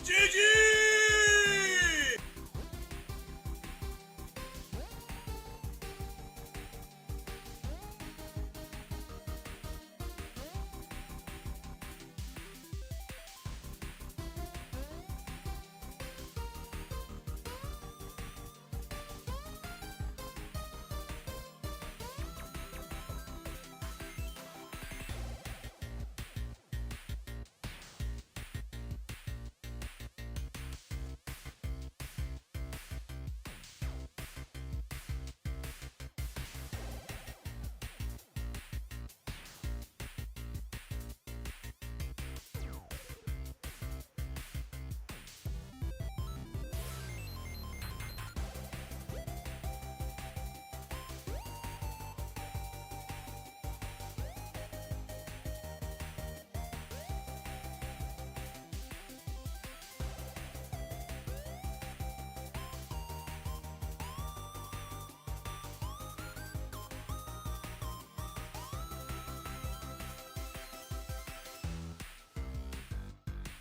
GG!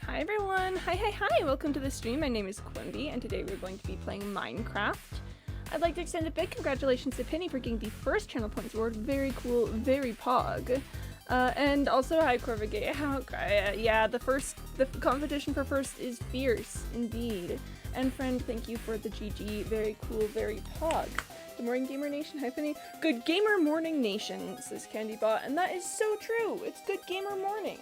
Hi everyone! Hi! Welcome to the stream. My name is Quimby, and today we're going to be playing Minecraft. I'd like to extend a big congratulations to Penny for getting the first channel points award. Very cool, very pog. And also hi Corvigate. Yeah, the competition for first is fierce, indeed. And friend, thank you for the GG. Very cool, very pog. Good morning, Gamer Nation. Hi Penny. Good Gamer Morning Nation, says CandyBot, and that is so true. It's Good Gamer Morning.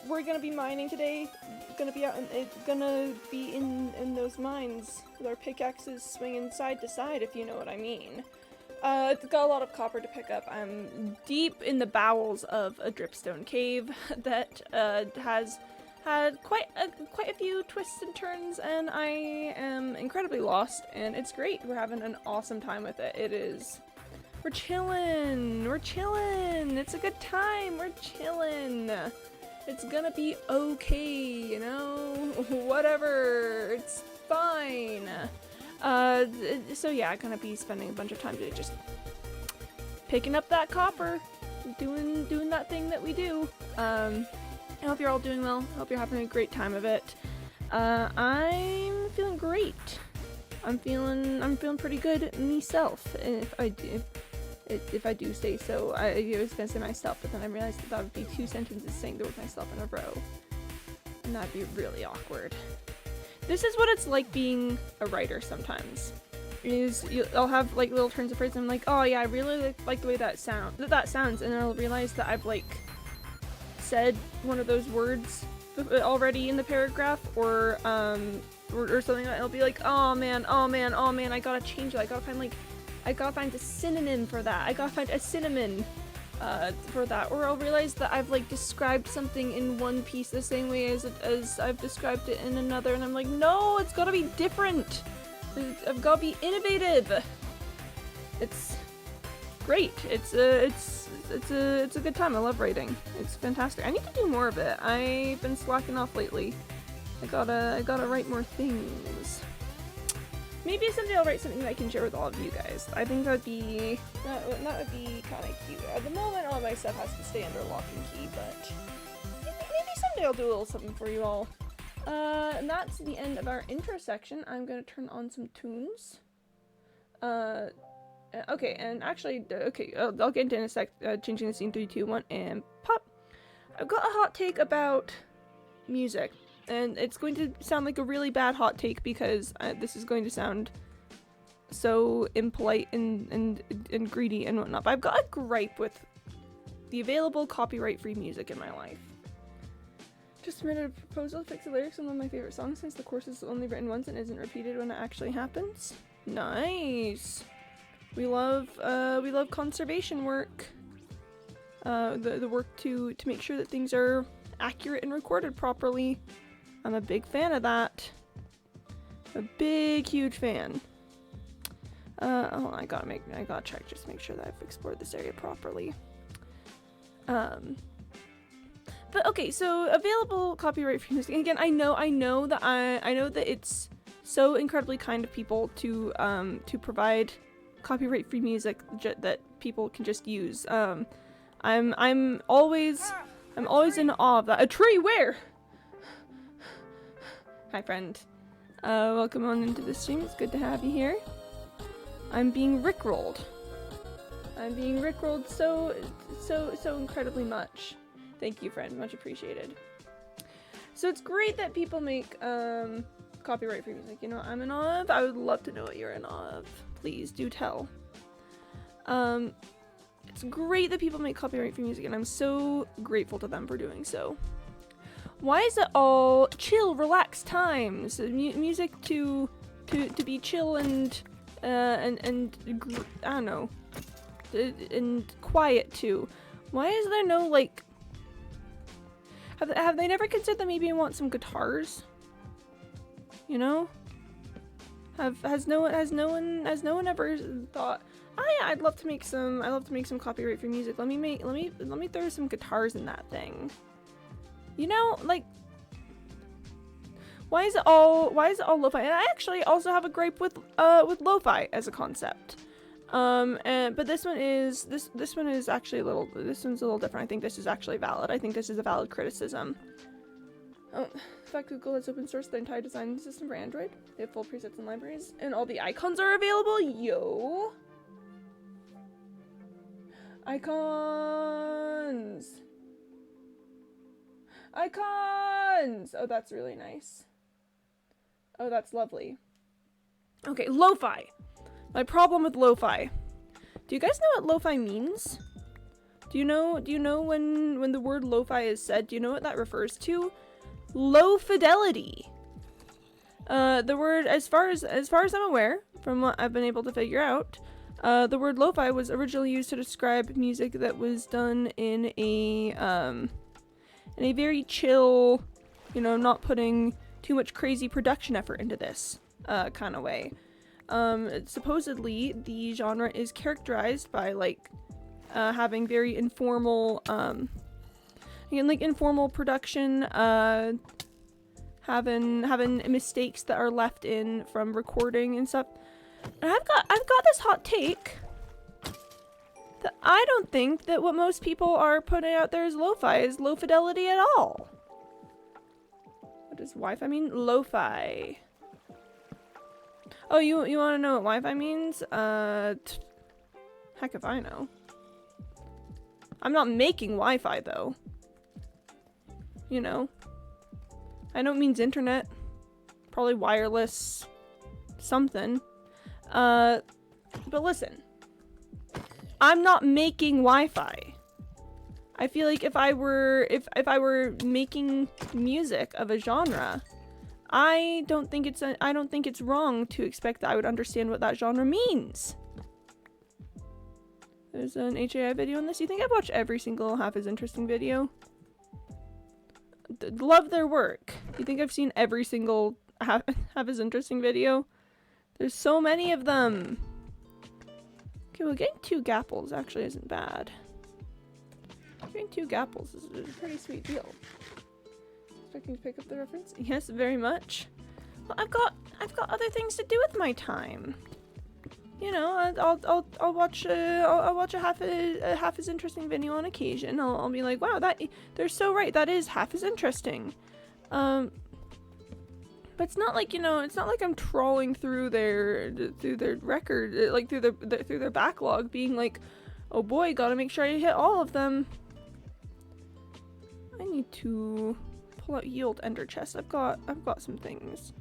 We're gonna be mining today. Gonna be in those mines with our pickaxes swinging side to side, if you know what I mean. It's got a lot of copper to pick up. I'm deep in the bowels of a dripstone cave that has had quite a few twists and turns, and I am incredibly lost. And it's great. We're having an awesome time with it. It is. We're chillin'! It's a good time! We're chillin'! It's gonna be okay, you know? Whatever! It's fine! So yeah, I'm gonna be spending a bunch of time today just picking up that copper, doing that thing that we do. I hope you're all doing well. I hope you're having a great time of it. I'm feeling great. I'm feeling pretty good myself, if I do say so. I was gonna say myself, but then I realized that would be two sentences saying the word myself in a row, and that'd be really awkward. This is what it's like being a writer sometimes. I'll have like little turns of phrase, and I'm like, oh yeah, I really like the way that sounds, and then I'll realize that I've like said one of those words already in the paragraph, or something like that. I'll be like, oh man, I gotta change it. I gotta find a synonym for that. I gotta find a cinnamon for that. Or I'll realize that I've like described something in one piece the same way as I've described it in another, and I'm like, no, it's gotta be different. I've gotta be innovative. It's great. It's a good time. I love writing. It's fantastic. I need to do more of it. I've been slacking off lately. I gotta write more things. Maybe someday I'll write something that I can share with all of you guys. I think that would be kind of cute. At the moment, all my stuff has to stay under lock and key, but maybe someday I'll do a little something for you all. And that's the end of our intro section. I'm gonna turn on some tunes. Okay, and actually, I'll get into it in a sec. Changing the scene, 3, 2, 1, and pop. I've got a hot take about music. And it's going to sound like a really bad hot take because this is going to sound so impolite and greedy and whatnot. But I've got a gripe with the available copyright-free music in my life. Just submitted a proposal to fix the lyrics on one of my favorite songs since the course is only written once and isn't repeated when it actually happens. Nice. We love conservation work. The work to make sure that things are accurate and recorded properly. I'm a big fan of that. A big, huge fan. Hold on, I gotta check just to make sure that I've explored this area properly. But okay, so available copyright-free music. Again, I know that it's so incredibly kind of people to provide copyright-free music that people can just use. I'm always in awe of that. A tree where? Hi, friend. Welcome on into the stream. It's good to have you here. I'm being rickrolled. I'm being rickrolled so incredibly much. Thank you, friend. Much appreciated. So it's great that people make copyright free music. You know what I'm in awe of? I would love to know what you're in awe of. Please do tell. It's great that people make copyright free music, and I'm so grateful to them for doing so. Why is it all chill, relaxed times? Music to be chill and I don't know, and quiet too. Why is there no like? Have they never considered that maybe I want some guitars? You know? Has no one ever thought, oh yeah, I'd love to make some copyright free music. Let me throw some guitars in that thing. You know, like, why is it all lo-fi? And I actually also have a gripe with lo-fi as a concept. But this one is actually this one's a little different. I think this is actually valid. I think this is a valid criticism. Oh, the fact Google has open sourced the entire design system for Android. They have full presets and libraries, and all the icons are available. Yo, icons. Icons! Oh, that's really nice. Oh, that's lovely. Okay, lo-fi. My problem with lo-fi. Do you guys know what lo-fi means? Do you know when the word lo-fi is said, do you know what that refers to? Low fidelity. The word, as far as I'm aware, from what I've been able to figure out, the word lo-fi was originally used to describe music that was done in a very chill, you know, not putting too much crazy production effort into this kind of way. Supposedly, the genre is characterized by like having very informal, informal production, having mistakes that are left in from recording and stuff. And I've got this hot take. That I don't think that what most people are putting out there as lo-fi is low fidelity at all. What does Wi-Fi mean? Lo-fi. Oh, you want to know what Wi-Fi means? Heck if I know. I'm not making Wi-Fi though. You know. I know it means internet. Probably wireless something. But listen. I'm not making Wi-Fi. I feel like if I were making music of a genre, I don't think it's wrong to expect that I would understand what that genre means. There's an HAI video on this. You think I've watched every single Half As Interesting video? Love their work. You think I've seen every single Half As Interesting video? There's so many of them. Okay, well, getting 2 gapples actually isn't bad. Getting 2 gapples is a pretty sweet deal. Expecting to pick up the reference? Yes, very much. Well, I've got other things to do with my time. You know, I'll watch a half as interesting video on occasion. I'll be like, wow, they're so right. That is half as interesting. But it's not like, you know, it's not like I'm trawling through their record, like through their backlog, being like, oh boy, gotta make sure I hit all of them. I need to pull out Yield Ender Chest. I've got some things.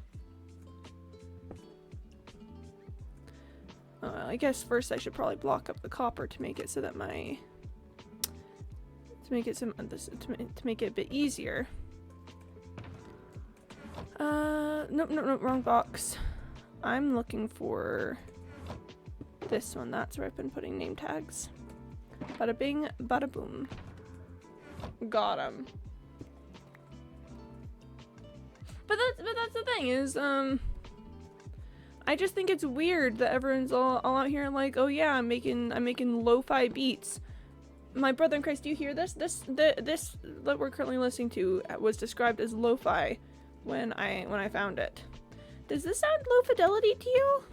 I guess first I should probably block up the copper to make it so that to make it a bit easier. Nope, wrong box. I'm looking for this one. That's where I've been putting name tags. Bada bing, bada boom. Got him. But that's the thing is, I just think it's weird that everyone's all out here like, oh yeah, I'm making lo-fi beats. My brother in Christ, do you hear this? This that we're currently listening to was described as lo-fi when I found it. Does this sound low fidelity to you?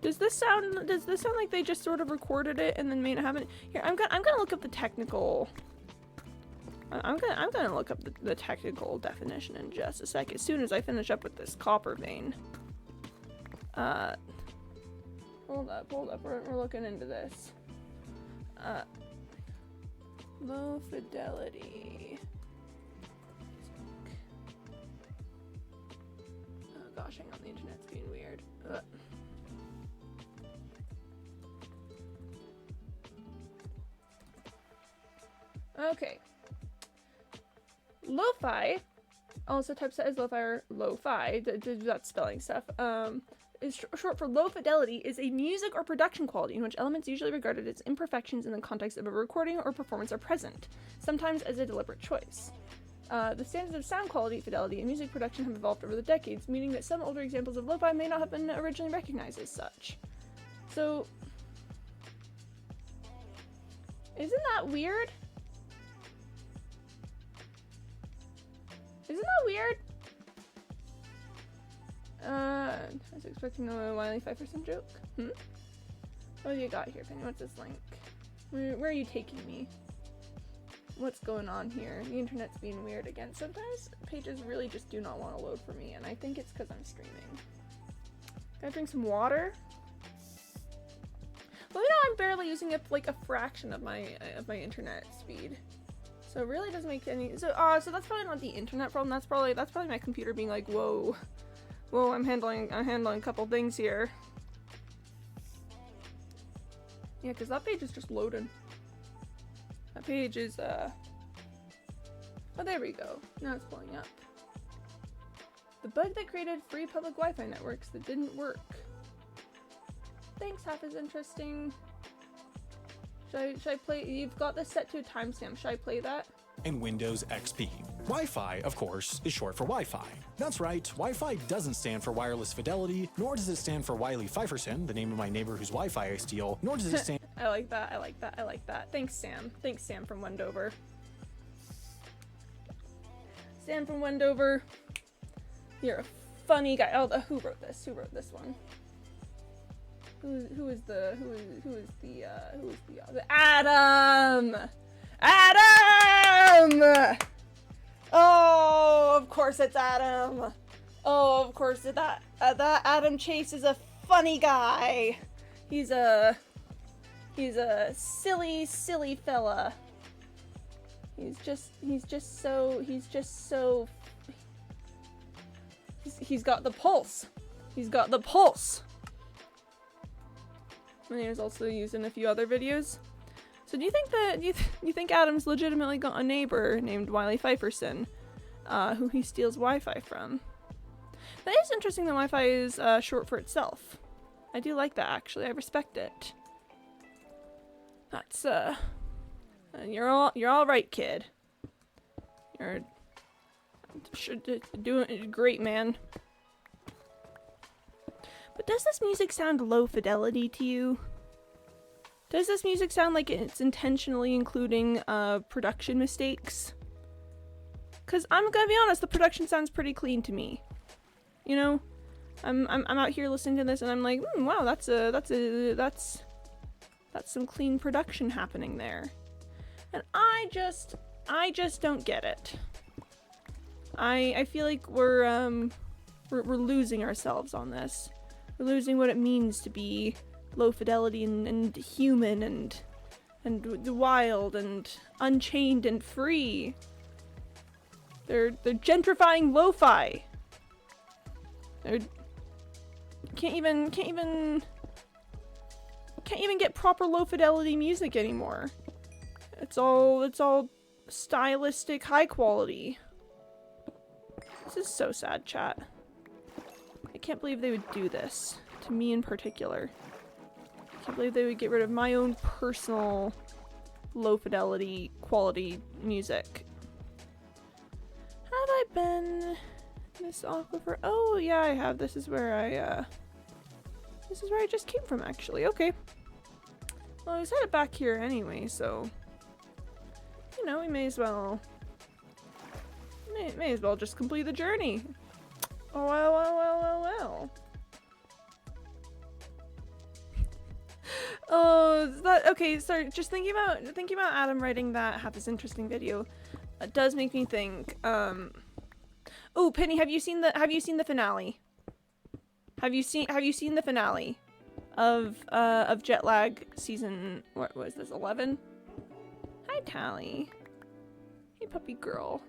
Does this sound like they just sort of recorded it and then made it happen? Here, I'm gonna look up the technical I'm gonna look up the technical definition in just a sec, as soon as I finish up with this copper vein. Hold up, we're looking into this. Low fidelity. Oh gosh, hang on, the internet's being weird. Okay. Lo-fi, also typeset as lo-fi or lo-fi, that's spelling stuff, is short for low fidelity, is a music or production quality in which elements usually regarded as imperfections in the context of a recording or performance are present, sometimes as a deliberate choice. The standards of sound quality, fidelity, and music production have evolved over the decades, meaning that some older examples of lo-fi may not have been originally recognized as such. So, isn't that weird? Isn't that weird? I was expecting a Wiley Pfeifferson joke. What do you got here, Penny? What's this link? Where are you taking me? What's going on here? The internet's being weird again. Sometimes pages really just do not want to load for me, and I think it's because I'm streaming. Gotta drink some water. Well, you know, I'm barely using up like a fraction of my internet speed. So it really doesn't make any, so that's probably not the internet problem, that's probably my computer being like, whoa, I'm handling a couple things here. Yeah, because that page is just loading. That page is, oh, there we go, now it's pulling up. The bug that created free public Wi-Fi networks that didn't work. Thanks, half as interesting. Should I play? You've got this set to a timestamp. Should I play that? And Windows XP. Wi-Fi, of course, is short for Wi-Fi. That's right, Wi-Fi doesn't stand for wireless fidelity, nor does it stand for Wiley Pfeifferson, the name of my neighbor whose Wi-Fi I steal, nor does it stand— I like that, I like that, I like that. Thanks, Sam. Thanks, Sam from Wendover. Sam from Wendover. You're a funny guy. Oh, who wrote this? Who wrote this one? Who is the Adam! Adam! Oh, of course it's Adam. Oh, of course that Adam Chase is a funny guy. He's a silly fella. He's got the pulse. He's got the pulse. My name is also used in a few other videos. So do you think that you think Adam's legitimately got a neighbor named Wiley Pfeifferson, who he steals Wi-Fi from? That is interesting that Wi-Fi is short for itself. I do like that, actually. I respect it. That's you're all right, kid. You're doing great, man. But does this music sound low fidelity to you? Does this music sound like it's intentionally including production mistakes? Cause I'm gonna be honest, the production sounds pretty clean to me. You know, I'm out here listening to this and I'm like, wow, that's some clean production happening there. And I just don't get it. I feel like we're losing ourselves on this. We're losing what it means to be low fidelity and human and wild and unchained and free. They're gentrifying lo-fi. They can't even get proper low fidelity music anymore. It's all stylistic high quality. This is so sad, chat. I can't believe they would do this to me in particular. I can't believe they would get rid of my own personal low fidelity quality music. Have I been this aquifer? Oh yeah, I have. This is where I just came from, actually. Okay. Well, I was headed back here anyway, so you know, we may as well just complete the journey. Oh, well. Oh, is that okay? Sorry, just thinking about Adam writing that half this interesting video. It does make me think. Oh, Penny, have you seen the finale? Have you seen the finale of Jetlag season, what was this, 11? Hi, Tally. Hey, puppy girl.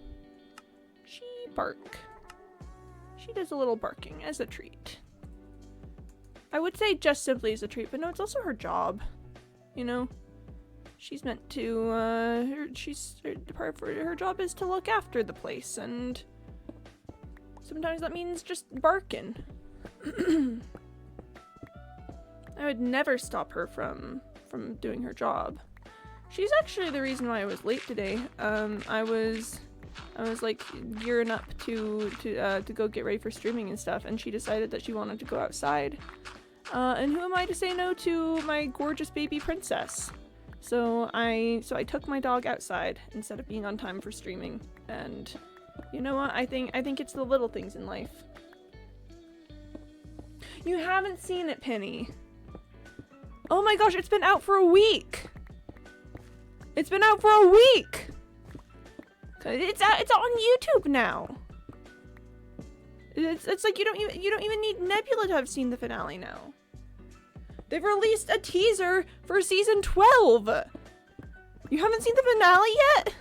She bark. She does a little barking as a treat. I would say just simply as a treat, but no, it's also her job. You know, she's meant to. Part of her job is to look after the place, and sometimes that means just barking. I would never stop her from doing her job. She's actually the reason why I was late today. I was like gearing up to go get ready for streaming and stuff, and she decided that she wanted to go outside. And who am I to say no to my gorgeous baby princess? So I took my dog outside instead of being on time for streaming. And you know what? I think it's the little things in life. You haven't seen it, Penny. Oh my gosh, it's been out for a week. It's been out for a week. It's on YouTube now. It's like you don't even need Nebula to have seen the finale now. They've released a teaser for season 12. You haven't seen the finale yet?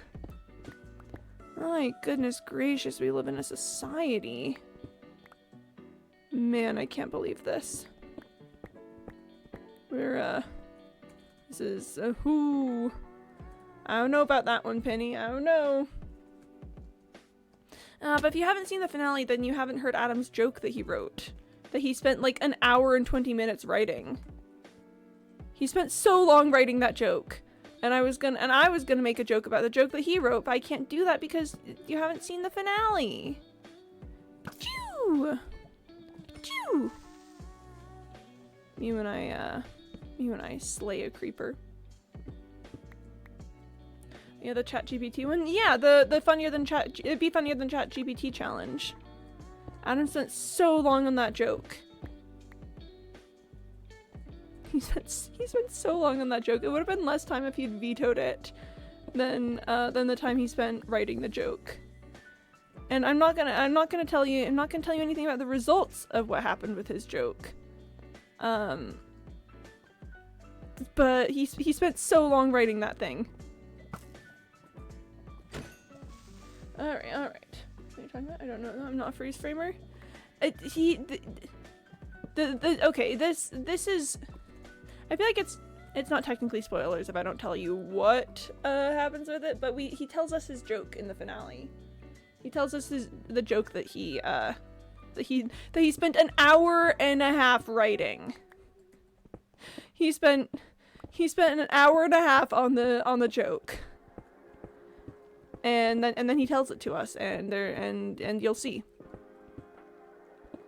My goodness gracious, we live in a society. Man, I can't believe this. This is who? I don't know about that one, Penny. I don't know. But if you haven't seen the finale, then you haven't heard Adam's joke that he wrote. That he spent like an hour and 20 minutes writing. He spent so long writing that joke. And I was gonna make a joke about the joke that he wrote, but I can't do that because you haven't seen the finale. Phew! Phew! You and I slay a creeper. Yeah, the ChatGPT one. Yeah, the funnier than it'd be funnier than ChatGPT challenge. Adam spent so long on that joke. He spent so long on that joke. It would have been less time if he'd vetoed it than the time he spent writing the joke. And I'm not gonna tell you anything about the results of what happened with his joke. But he spent so long writing that thing. Alright. What are you talking about? I don't know. I'm not a freeze framer. Okay, this is... I feel like it's not technically spoilers if I don't tell you what happens with it, but he tells us his joke in the finale. He tells us the joke that he spent an hour and a half writing. He spent an hour and a half on the joke. And then he tells it to us, and you'll see.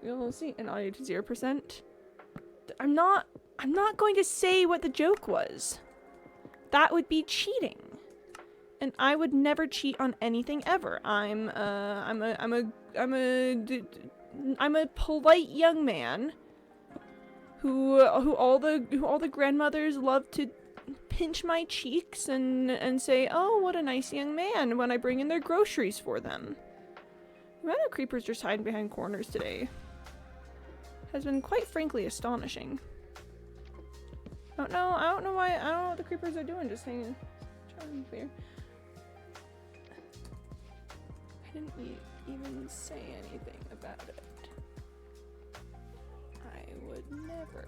You'll see. An audio to 0%. I'm not going to say what the joke was. That would be cheating. And I would never cheat on anything ever. I'm a polite young man who all the grandmothers love to pinch my cheeks and say, "Oh, what a nice young man," when I bring in their groceries for them. The amount of creepers just hiding behind corners today has been quite frankly astonishing. I don't know why. I don't know what the creepers are doing, just hanging here. I didn't even say anything about it. I would never.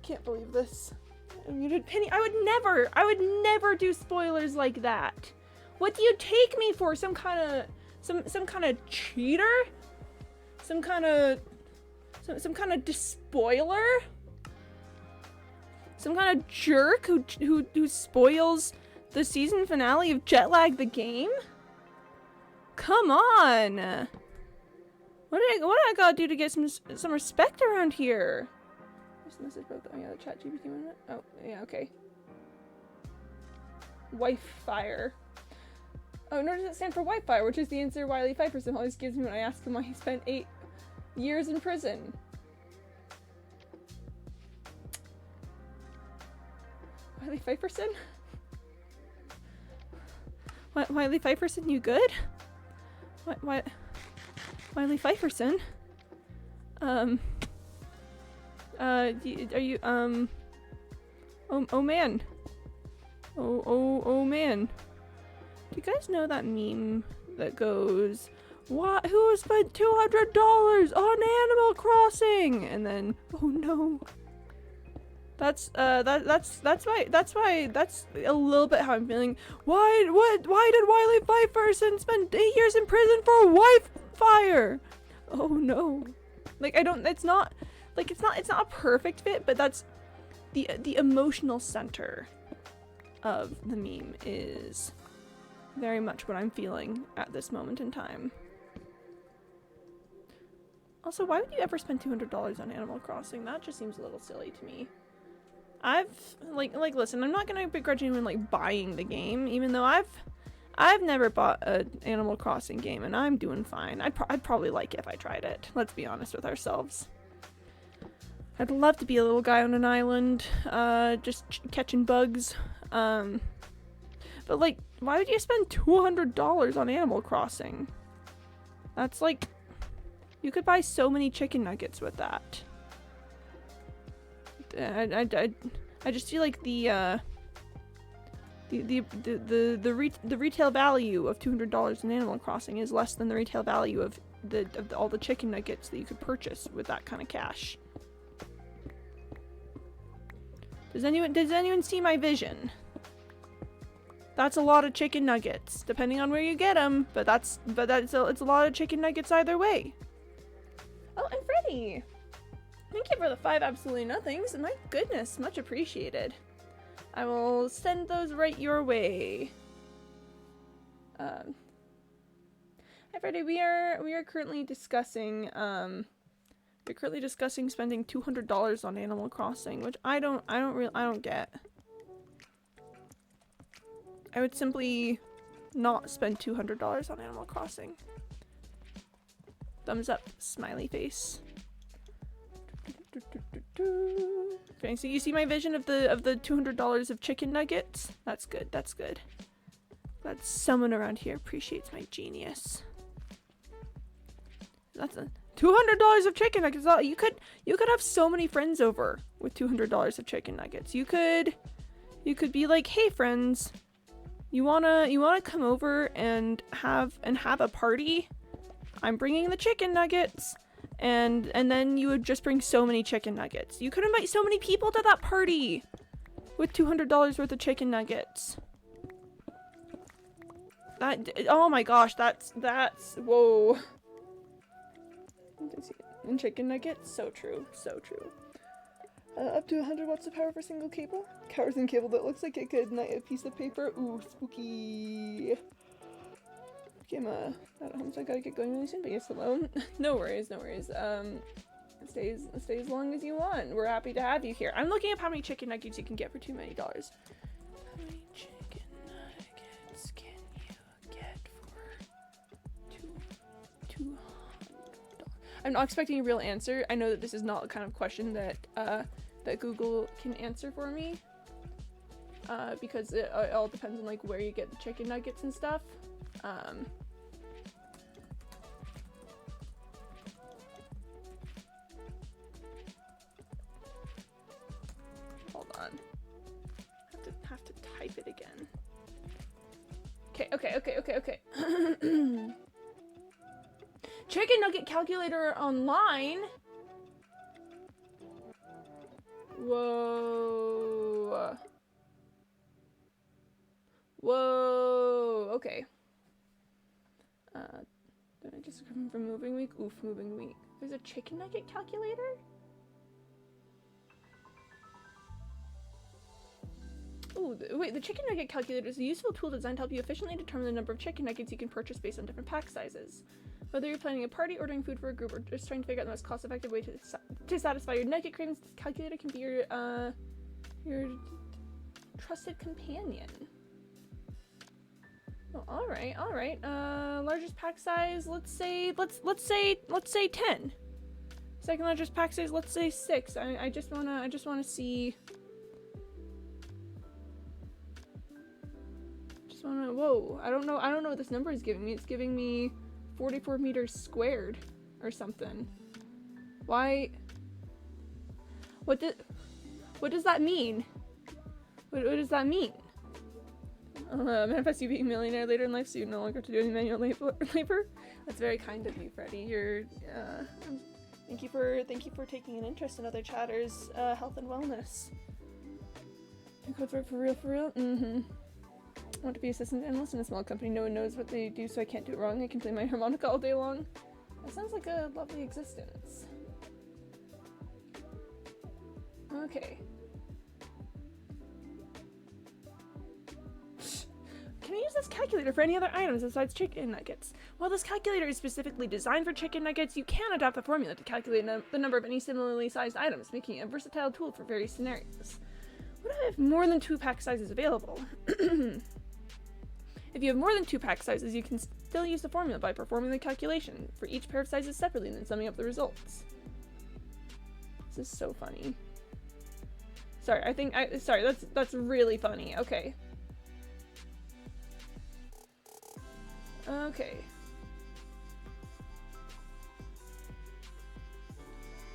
Can't believe this. I muted Penny. I would never do spoilers like that. What do you take me for? Some kind of cheater? Some kind of despoiler? Some kind of jerk who spoils the season finale of Jetlag the game? Come on! What did I gotta do to get some respect around here? There's a message about the ChatGPT one. Oh, yeah, okay. Wi-Fi. Oh, nor does it stand for Wi-Fi, which is the answer Wiley Pfeifferson always gives me when I ask him why he spent years in prison. Wiley Pfeifferson? Wiley Pfeifferson, you good? What? Wiley Pfeifferson? Are you, oh man. Oh man. Do you guys know that meme that goes, "What? Who spent $200 on Animal Crossing?" And then, oh no. That's a little bit how I'm feeling. Why did Wiley Pfeifferson spend 8 years in prison for a wife fire? Oh no. Like, it's not a perfect fit, but that's the emotional center of the meme is very much what I'm feeling at this moment in time. Also, why would you ever spend $200 on Animal Crossing? That just seems a little silly to me. Listen, I'm not gonna begrudge anyone like buying the game, even though I've never bought an Animal Crossing game, and I'm doing fine. I'd probably like it if I tried it. Let's be honest with ourselves. I'd love to be a little guy on an island, just catching bugs. But like, why would you spend $200 on Animal Crossing? That's like, you could buy so many chicken nuggets with that. I just feel like the retail value of $200 in Animal Crossing is less than the retail value of all the chicken nuggets that you could purchase with that kind of cash. Does anyone see my vision? That's a lot of chicken nuggets, depending on where you get them. But it's a lot of chicken nuggets either way. Oh, and Freddy! Thank you for the 5 absolutely nothings. My goodness, much appreciated. I will send those right your way. Hi Freddy, we are currently discussing spending $200 on Animal Crossing, which I don't get. I would simply not spend $200 on Animal Crossing. Thumbs up, smiley face. Okay, so you see my vision of the $200 of chicken nuggets? That's good, that's good. Glad someone around here appreciates my genius. That's a $200 of chicken nuggets. You could have so many friends over with $200 of chicken nuggets. You could be like, hey friends, you wanna come over and have a party? I'm bringing the chicken nuggets. And then you would just bring so many chicken nuggets. You could invite so many people to that party with $200 worth of chicken nuggets. Oh my gosh, that's whoa. And chicken nuggets, so true, so true. Up to 100 watts of power for single cable. Covers and cable that looks like it could ignite a piece of paper. Ooh, spooky. Okay, I'm at home, so I gotta get going really soon, but yes, hello. No worries, no worries. Stay as long as you want. We're happy to have you here. I'm looking up how many chicken nuggets you can get for too many dollars. How many chicken nuggets can you get for $200? I'm not expecting a real answer. I know that this is not the kind of question that that Google can answer for me. Because it all depends on like where you get the chicken nuggets and stuff. Hold on. Have to type it again. Okay. Chicken nugget calculator online. Whoa. Okay. Did I just come from moving week? Oof, moving week. There's a chicken nugget calculator? Ooh, wait, the chicken nugget calculator is a useful tool designed to help you efficiently determine the number of chicken nuggets you can purchase based on different pack sizes. Whether you're planning a party, ordering food for a group, or just trying to figure out the most cost-effective way to satisfy your nugget cravings, this calculator can be your trusted companion. Oh, all right. Largest pack size, let's say 10. Second largest pack size, let's say 6. I just wanna see. Whoa, I don't know what this number is giving me. It's giving me 44 meters squared or something. Why? What does that mean? What does that mean? Manifest you being a millionaire later in life so you no longer have to do any manual labor. That's very kind of you, Freddie. You're, thank you for taking an interest in other chatters' health and wellness. Code for real? Mm-hmm. I want to be assistant analyst in a small company. No one knows what they do, so I can't do it wrong. I can play my harmonica all day long. That sounds like a lovely existence. Okay. Can I use this calculator for any other items besides chicken nuggets? While this calculator is specifically designed for chicken nuggets, you can adapt the formula to calculate the number of any similarly sized items, making it a versatile tool for various scenarios. What if I have more than 2 pack sizes available? If you have more than 2 pack sizes, you can still use the formula by performing the calculation for each pair of sizes separately and then summing up the results. This is so funny. Sorry, that's really funny. Okay. Okay.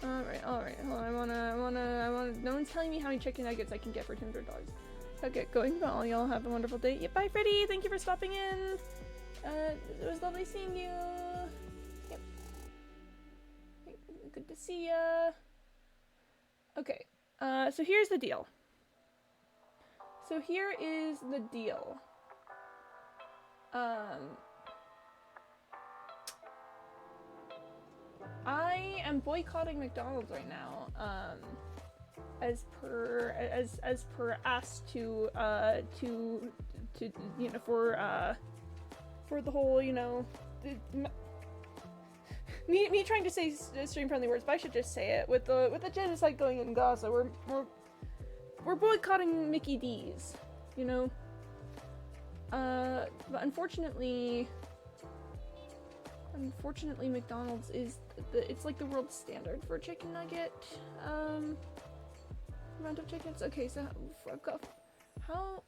Alright. Hold on, I wanna, no one's telling me how many chicken nuggets I can get for $200. Okay, going well. Y'all have a wonderful day. Yeah, bye, Freddie. Thank you for stopping in. It was lovely seeing you. Yep. Good to see ya. Okay. So here's the deal. I am boycotting McDonald's right now. As per asked to you know, for the whole, you know, me trying to say stream friendly words, but I should just say it, with the genocide going in Gaza, we're boycotting Mickey D's, you know. But unfortunately McDonald's is it's like the world standard for chicken nugget amount of chickens. Okay, so I've got how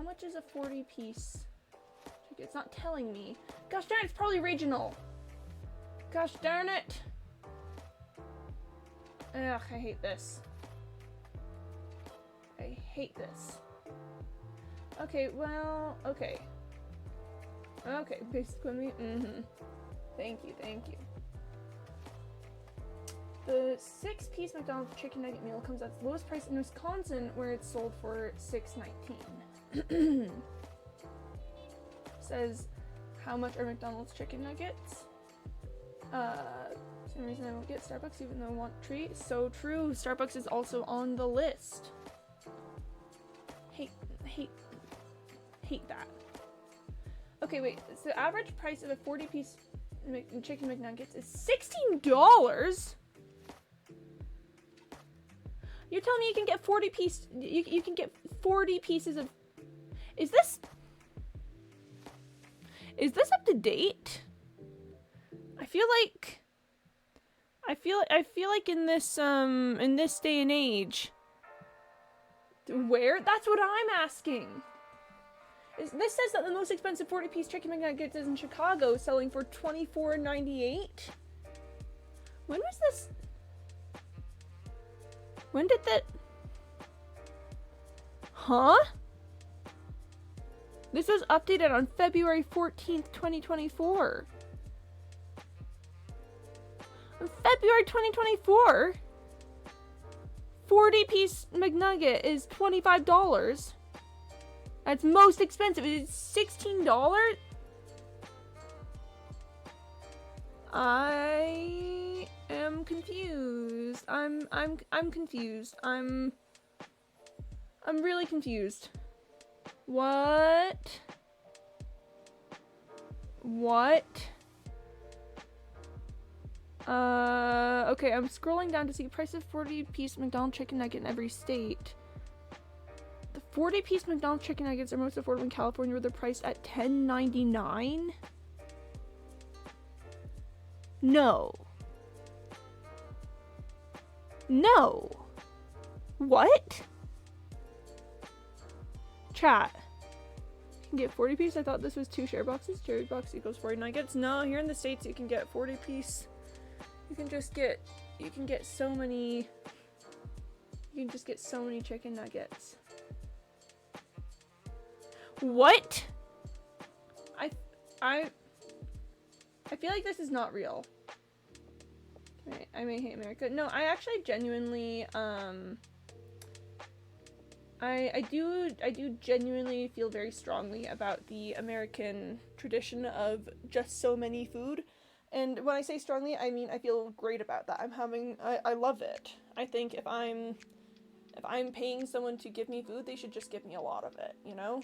much is a 40 piece chicken? It's not telling me. Gosh darn it, it's probably regional. Gosh darn it. Ugh, I hate this. Okay, well, okay, basically, Thank you. The 6-piece McDonald's chicken nugget meal comes at the lowest price in Wisconsin, where it's sold for $6.19. Says, how much are McDonald's chicken nuggets? Same reason I won't get Starbucks even though I want a treat. So true, Starbucks is also on the list. Hate that. Okay, wait, so the average price of a 40-piece chicken McNuggets is $16? You're telling me you can get 40 pieces of... Is this up to date? I feel like in this day and age, where? That's what I'm asking. This says that the most expensive 40-piece chicken McNuggets is in Chicago, selling for $24.98. When was this? When did that? Huh? This was updated on February 14th, 2024. On February 2024, 40-piece McNugget is $25. That's most expensive. It's $16? I am confused. I'm confused. I'm really confused. What? Okay, I'm scrolling down to see price of 40-piece McDonald's chicken nugget in every state. The 40-piece McDonald's chicken nuggets are most affordable in California, where they're priced at $10.99. No. No. What? Chat. You can get 40 piece. I thought this was 2 share boxes. Share box equals 40 nuggets. No, here in the States you can get 40 piece. You can just get, you can get so many chicken nuggets. What? I feel like this is not real. I may hate America. No, I actually genuinely, I do genuinely feel very strongly about the American tradition of just so many food. And when I say strongly, I mean I feel great about that. I love it. I think if I'm paying someone to give me food, they should just give me a lot of it, you know?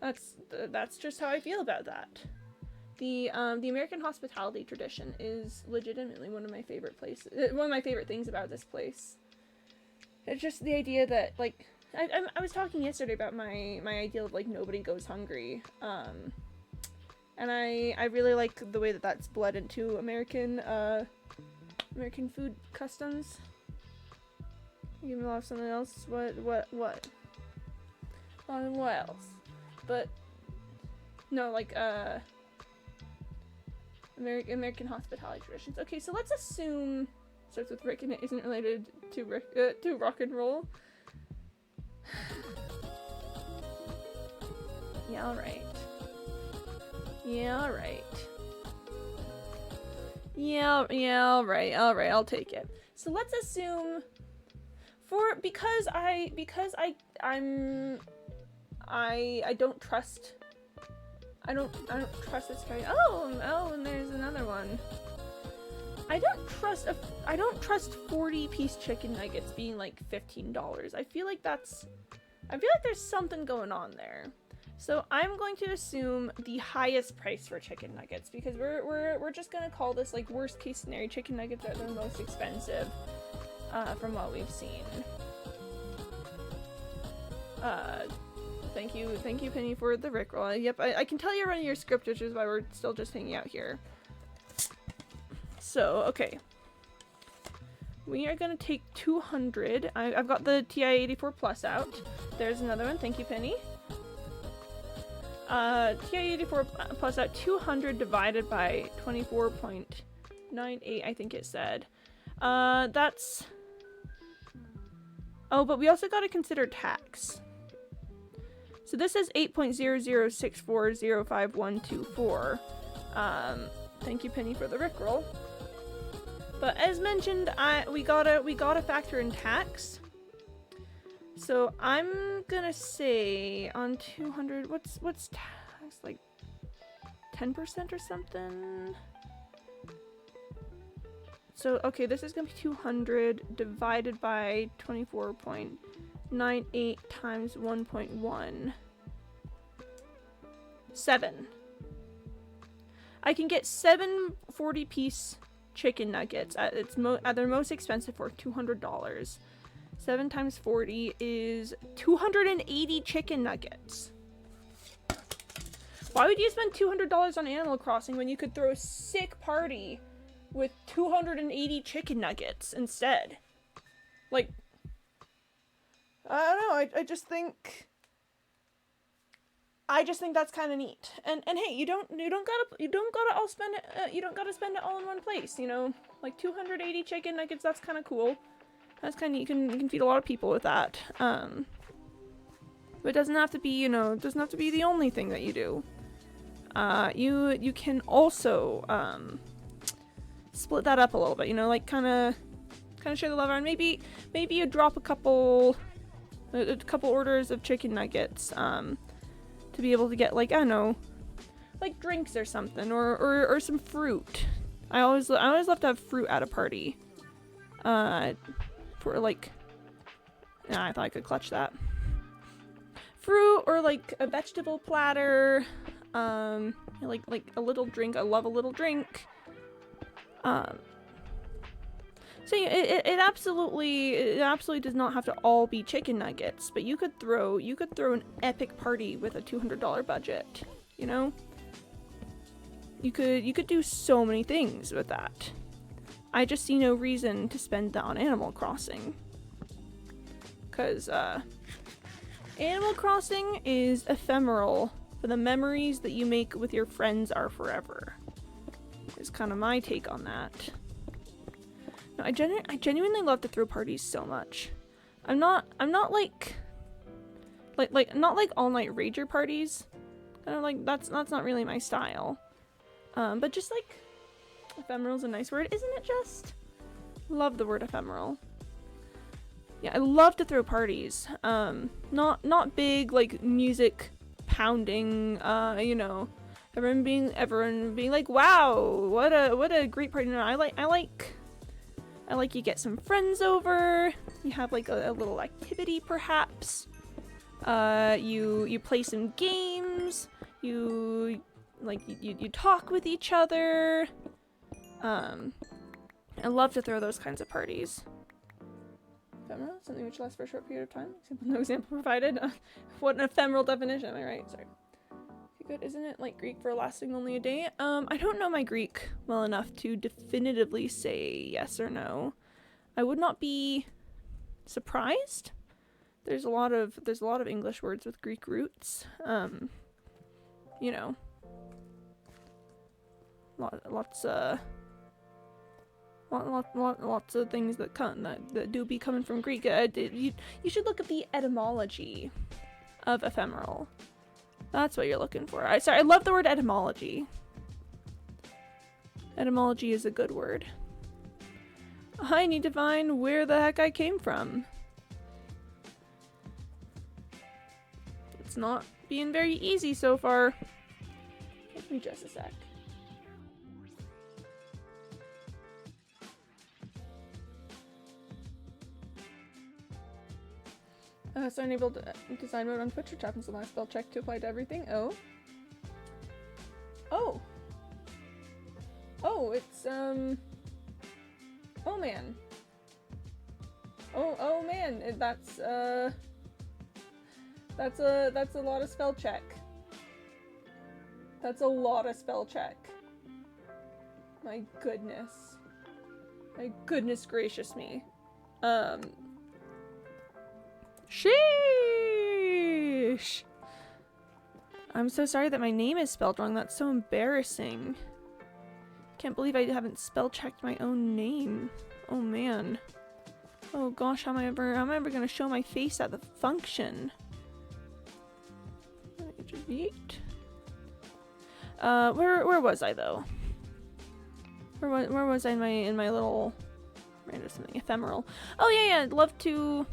That's just how I feel about that. The American hospitality tradition is legitimately one of my favorite things about this place. It's just the idea that, like, I was talking yesterday about my ideal of, like, nobody goes hungry. And I really like the way that that's bled into American food customs. Give me off something else. What? What else? But no, like American hospitality traditions. Okay, so let's assume starts with Rick and it isn't related to to rock and roll. Yeah, alright. Yeah, alright. Yeah, alright, I'll take it. So let's assume because I don't trust this guy. Oh, and there's another one. I don't trust 40-piece chicken nuggets being like $15. I feel like there's something going on there. So I'm going to assume the highest price for chicken nuggets because we're just gonna call this like worst case scenario. Chicken nuggets are the most expensive from what we've seen. Thank you, Penny, for the Rickroll. Yep, I can tell you're running your script, which is why we're still just hanging out here. So, okay. We are gonna take 200. I've got the TI-84 Plus out. There's another one. Thank you, Penny. TI-84 Plus out. 200 divided by 24.98, I think it said. That's... Oh, but we also gotta consider tax. So this is 8.006405.124. Thank you, Penny, for the Rickroll. But as mentioned, we gotta factor in tax. So I'm gonna say on 200, what's tax, like 10% or something? So okay, this is gonna be 200 divided by 24.98 times 1.1. 7. I can get 7 40-piece chicken nuggets at their most expensive for $200. 7 times 40 is 280 chicken nuggets. Why would you spend $200 on Animal Crossing when you could throw a sick party with 280 chicken nuggets instead? Like, I don't know. I just think that's kind of neat. And hey, you don't gotta all spend it. You don't gotta spend it all in one place. You know, like 280 chicken nuggets. That's kind of cool. That's kind of you can feed a lot of people with that. But it doesn't have to be. It doesn't have to be the only thing that you do. You can also split that up a little bit. Like kind of share the love around. Maybe you drop a couple orders of chicken nuggets. To be able to get, like, I don't know, like drinks or something, or some fruit. I always love to have fruit at a party. For like, I thought I could clutch that. Fruit or like a vegetable platter. Like a little drink. I love a little drink. So it absolutely does not have to all be chicken nuggets, but you could throw an epic party with a $200 budget, you could do so many things with that. I just see no reason to spend that on Animal Crossing. Cause Animal Crossing is ephemeral, but the memories that you make with your friends are forever. Is kind of my take on that. No, I genuinely love to throw parties so much. I'm not like not like all night rager parties. Kind of like that's not really my style. But just like ephemeral's a nice word, isn't it? Just love the word ephemeral. Yeah, I love to throw parties. Not big like music pounding. You know, everyone being like, wow, what a great party. No, I like you get some friends over. You have like a little activity perhaps. You play some games. You talk with each other. I love to throw those kinds of parties. Ephemeral, something which lasts for a short period of time. No example provided. What an ephemeral definition, am I right? Sorry. Okay, good. Isn't it like Greek for lasting only a day? I don't know my Greek well enough to definitively say yes or no. I would not be surprised. There's a lot of English words with Greek roots. You know, lots of things that do be coming from Greek. You should look at the etymology of ephemeral. That's what you're looking for. I love the word etymology. Etymology is a good word. I need to find where the heck I came from. It's not being very easy so far. Give me just a sec. So enabled design mode on Twitch, which happens to my spell check to apply to everything. Oh. Oh. Oh, it's oh man. Oh man, that's a lot of spell check. That's a lot of spell check. My goodness. My goodness gracious me. Sheesh. I'm so sorry that my name is spelled wrong. That's so embarrassing. Can't believe I haven't spell checked my own name. Oh man. Oh gosh, how am I ever gonna show my face at the function? Where was I though? Where was I in my little random something ephemeral? Oh yeah, love to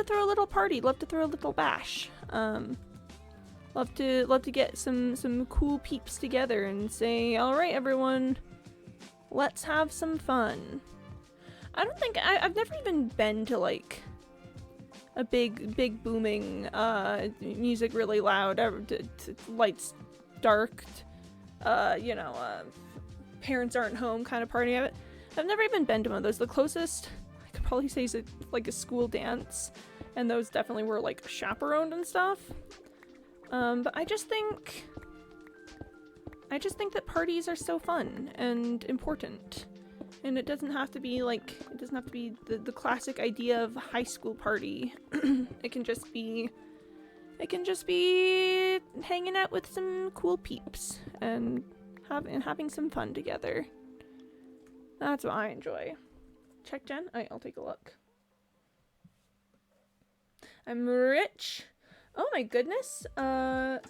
throw a little party, love to throw a little bash. Love to get some cool peeps together and say, all right, everyone, let's have some fun. I don't think I've never even been to like a big booming music really loud, lights dark, parents aren't home kind of party. I've never even been to one of those. The closest I could probably say is like a school dance, and those definitely were like chaperoned and stuff. But I just think that parties are so fun and important. And it doesn't have to be the classic idea of a high school party. It can just be hanging out with some cool peeps and having some fun together. That's what I enjoy. Check Jen? Alright, I'll take a look. I'm rich. Oh my goodness. Sheesh.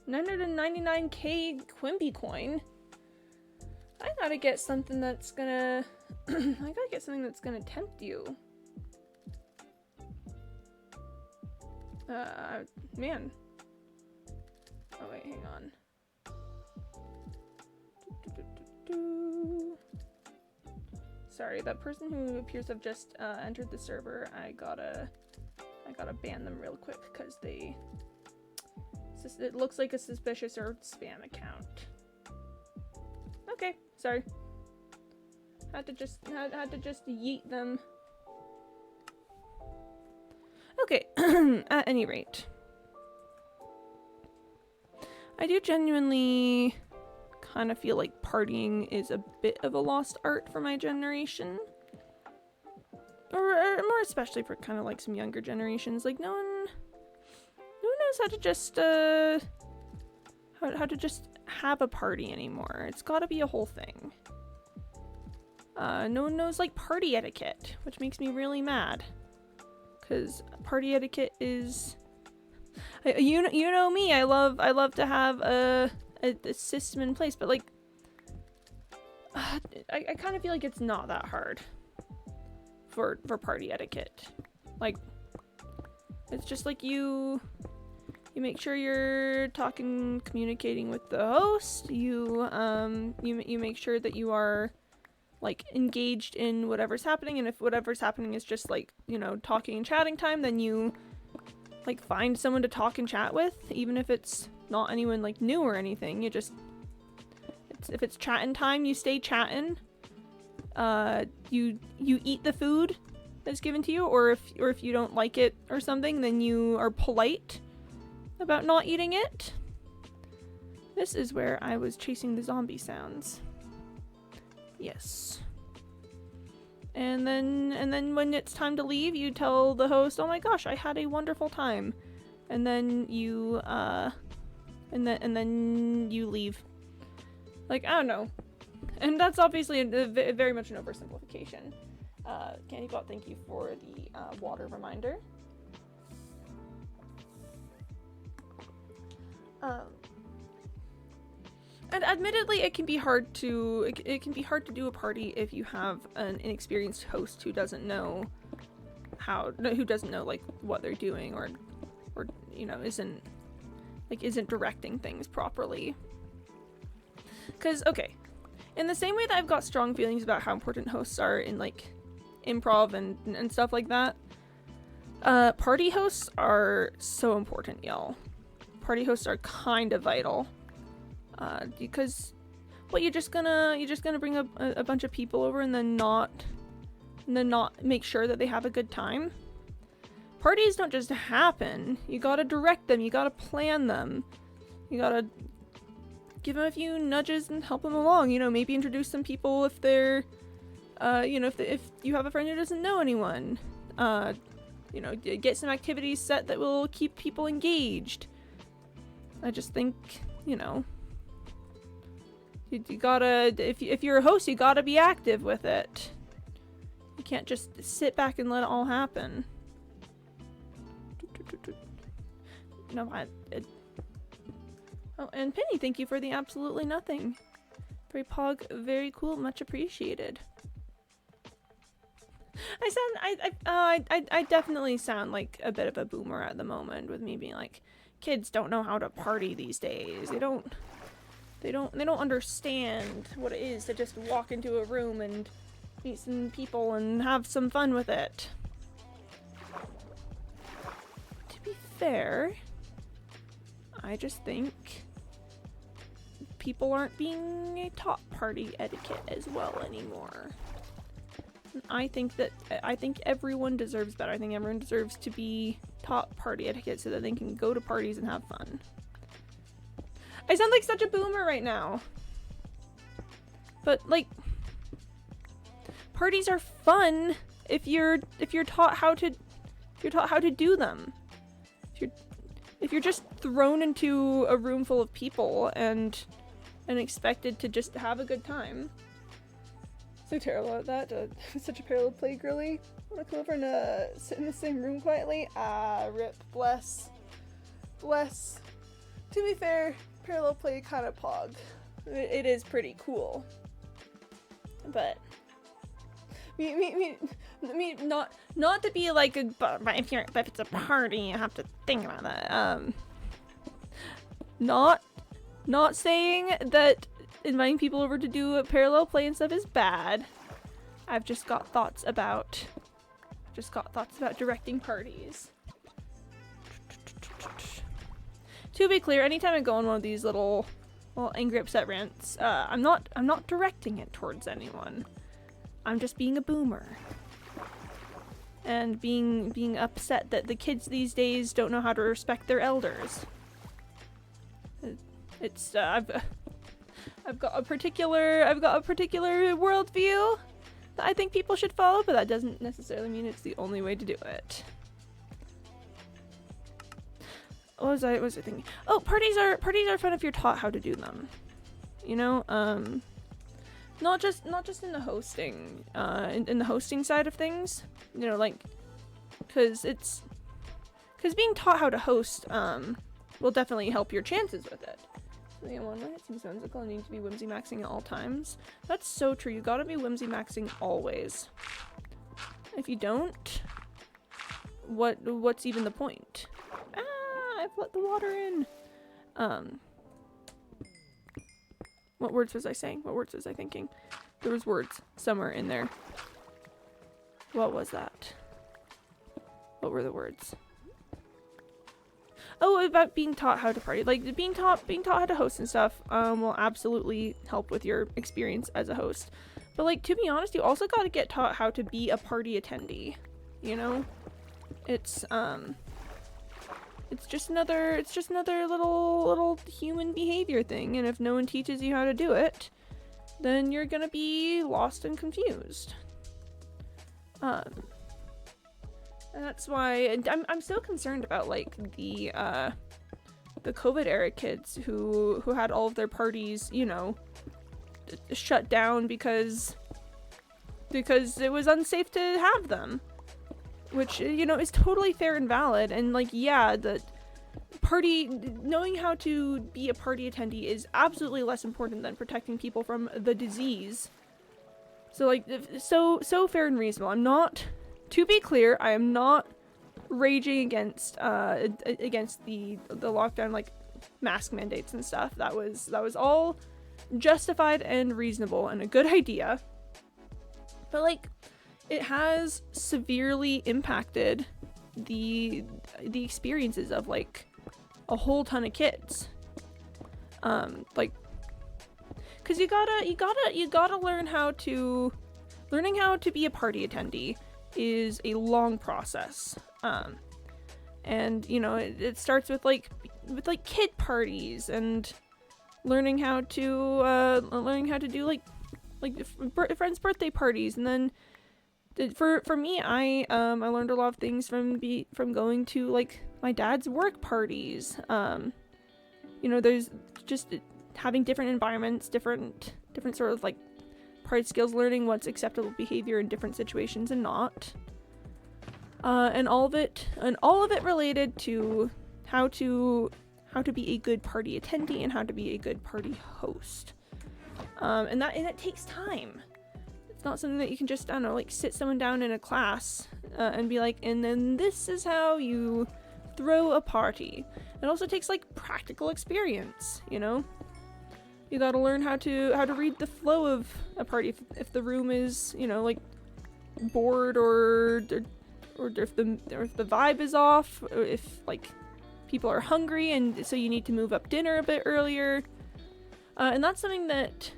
999k Quimby coin. I gotta get something that's gonna tempt you. Man. Oh wait, hang on. Sorry, that person who appears to have just entered the server, I gotta ban them real quick because it looks like a suspicious or spam account. Okay, sorry. Had to just yeet them. Okay, at any rate. I do genuinely kind of feel like partying is a bit of a lost art for my generation. Or more especially for kind of like some younger generations. Like no one knows how to just how to just have a party anymore. It's got to be a whole thing. No one knows like party etiquette, which makes me really mad. Cause party etiquette is, you know me. I love to have a system in place, but like, I kind of feel like it's not that hard for party etiquette. Like, it's just like you make sure you're communicating with the host. You make sure that you are like engaged in whatever's happening, and if whatever's happening is just like, you know, talking and chatting time, then you like find someone to talk and chat with, even if it's not anyone like new or anything. You just, if it's chatting time, you stay chatting. You eat the food that's given to you, or if you don't like it or something, then you are polite about not eating it. This is where I was chasing the zombie sounds. Yes. And then when it's time to leave, you tell the host, "Oh my gosh, I had a wonderful time." And then you and then you leave. Like, I don't know. And that's obviously very much an oversimplification. Candybot, thank you for the water reminder. And admittedly, it can be hard to do a party if you have an inexperienced host who doesn't know like what they're doing, or you know, isn't directing things properly. Because, okay, in the same way that I've got strong feelings about how important hosts are in like improv and stuff like that, party hosts are so important, y'all. Party hosts are kind of vital. Because what, you're just gonna bring a bunch of people over and then not make sure that they have a good time? Parties don't just happen. You gotta direct them, you gotta plan them, you gotta give them a few nudges and help them along. You know, maybe introduce some people if they're you know, if you have a friend who doesn't know anyone. You know, get some activities set that will keep people engaged. I just think, you know, you gotta, if you're a host, you gotta be active with it. You can't just sit back and let it all happen. No, oh, and Penny, thank you for the absolutely nothing. Very pog, very cool, much appreciated. I definitely sound like a bit of a boomer at the moment, with me being like, kids don't know how to party these days. They don't understand what it is to just walk into a room and meet some people and have some fun with it. To be fair, I just think people aren't being taught party etiquette as well anymore. I think everyone deserves better. I think everyone deserves to be taught party etiquette so that they can go to parties and have fun. I sound like such a boomer right now. But like, parties are fun if you're taught how to do them. If you're just thrown into a room full of people and expected to just have a good time. So terrible at that. Such a parallel play girly. Wanna come over and sit in the same room quietly? Rip. Bless. To be fair, parallel play kind of pog. It is pretty cool. But me not to be like but if it's a party, you have to think about that. Not saying that inviting people over to do a parallel play and stuff is bad. I've just got thoughts about directing parties. To be clear, anytime I go on one of these little angry upset rants, I'm not directing it towards anyone. I'm just being a boomer. And being upset that the kids these days don't know how to respect their elders. It's I've got a particular worldview that I think people should follow, but that doesn't necessarily mean it's the only way to do it. What was I thinking? Oh, parties are fun if you're taught how to do them. You know, not just in the hosting, in the hosting side of things. You know, like, because being taught how to host will definitely help your chances with it. So you want to hit some sensical and need to be whimsy maxing at all times. That's so true. You gotta be whimsy maxing always. If you don't, what's even the point? I've let the water in. What words was I saying? What words was I thinking? There was words somewhere in there. What was that? What were the words? Oh, about being taught how to party. Like, being taught how to host and stuff will absolutely help with your experience as a host. But, like, to be honest, you also gotta get taught how to be a party attendee. You know? It's just another little human behavior thing, and if no one teaches you how to do it, then you're gonna be lost and confused. And that's why I'm so concerned about, like, the COVID era kids who had all of their parties, you know, shut down because it was unsafe to have them. Which, you know, is totally fair and valid, and, like, yeah, the knowing how to be a party attendee is absolutely less important than protecting people from the disease. So, like, so fair and reasonable. I'm not, to be clear, I am not raging against the lockdown, like, mask mandates and stuff. That was all justified and reasonable and a good idea. But, like, it has severely impacted the experiences of, like, a whole ton of kids. Like, because you gotta learn learning how to be a party attendee is a long process. And, you know, it starts with kid parties and learning how to do like friends' birthday parties, and then for me, I learned a lot of things from going to, like, my dad's work parties. You know, there's just having different environments, different sort of, like, party skills, learning what's acceptable behavior in different situations and not. And all of it related to how to be a good party attendee and how to be a good party host. And it takes time. It's not something that you can just, I don't know, like, sit someone down in a class and be like, and then this is how you throw a party. It also takes, like, practical experience, you know? You gotta learn how to read the flow of a party if the room is, you know, like, bored or if the vibe is off, or if, like, people are hungry and so you need to move up dinner a bit earlier. And that's something that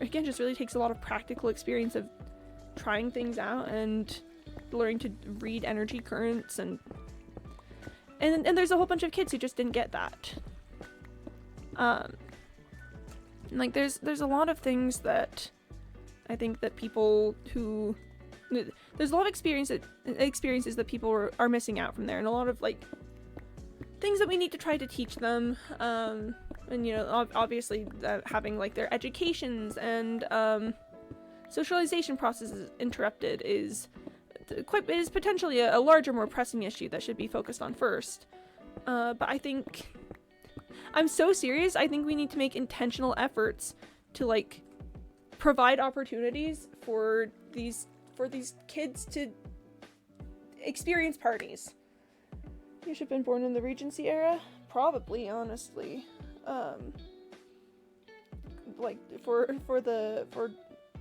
again, just really takes a lot of practical experience of trying things out and learning to read energy currents, and there's a whole bunch of kids who just didn't get that. Like, there's a lot of things that I think that people who there's a lot of experiences that people are missing out from there, and a lot of, like, things that we need to try to teach them. And, you know, obviously having, like, their educations and socialization processes interrupted is potentially a larger, more pressing issue that should be focused on first. But I think, I'm so serious, I think we need to make intentional efforts to, like, provide opportunities for these kids to experience parties. You should have been born in the Regency era? Probably, honestly. Like, for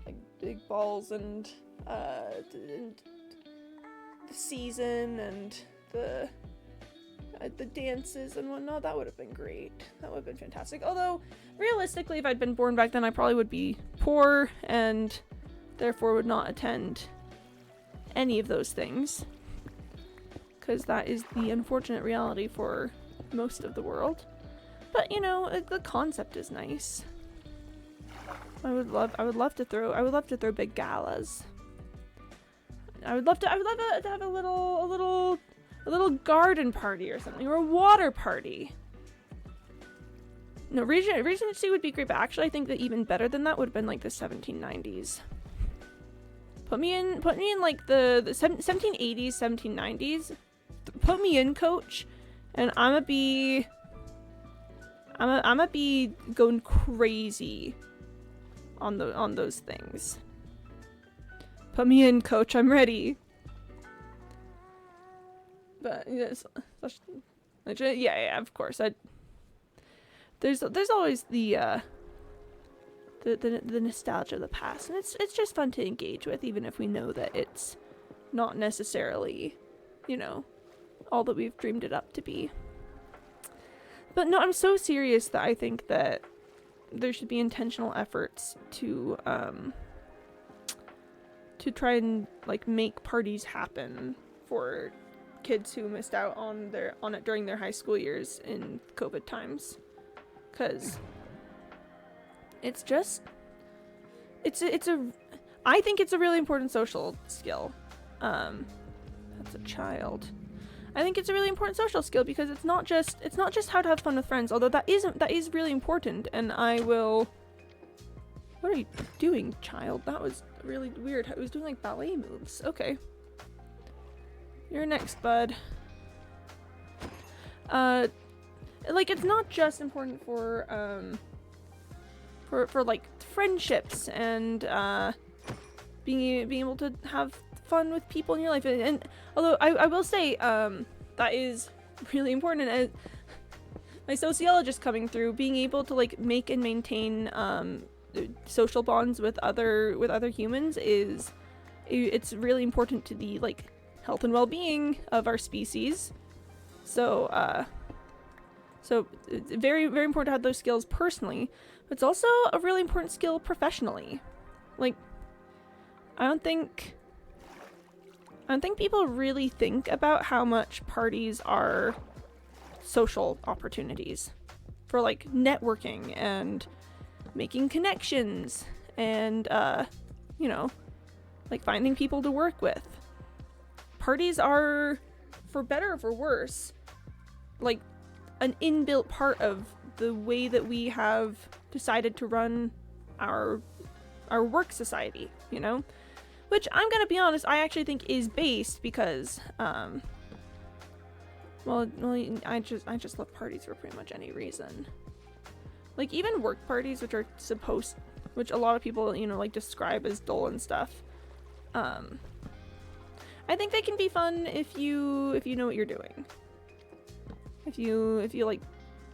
like, big balls and the season and the dances and whatnot, that would have been great. That would have been fantastic. Although, realistically, if I'd been born back then, I probably would be poor and therefore would not attend any of those things. Because that is the unfortunate reality for most of the world. But you know, the concept is nice. I would love to throw big galas. I would love to have a little garden party or something, or a water party. No, Regency would be great, but actually I think that even better than that would have been like the 1790s. Put me in like the 1780s, 1790s. Put me in, coach, and I'ma be going crazy on those things. Put me in, coach. I'm ready. But yes, yeah, of course. There's always the nostalgia of the past, and it's just fun to engage with, even if we know that it's not necessarily, you know, all that we've dreamed it up to be. But no, I'm so serious that I think that there should be intentional efforts to try and like make parties happen for kids who missed out on it during their high school years in COVID times, because I think it's a really important social skill. That's a child. I think it's a really important social skill because it's not just how to have fun with friends, although that is really important, and I will. What are you doing, child? That was really weird. It was doing like ballet moves. Okay. You're next, bud. Like, it's not just important for like friendships and being able to have fun with people in your life, and although I will say that is really important, and my sociologist coming through, being able to like make and maintain social bonds with other humans it's really important to the like health and well-being of our species. So it's very, very important to have those skills personally, but it's also a really important skill professionally. Like, I don't think people really think about how much parties are social opportunities for like networking and making connections and you know, like finding people to work with. Parties are, for better or for worse, like an inbuilt part of the way that we have decided to run our work society, you know? Which, I'm gonna be honest, I actually think is based because, well, I just love parties for pretty much any reason. Like, even work parties, which a lot of people, you know, like, describe as dull and stuff. I think they can be fun if you know what you're doing. If you like,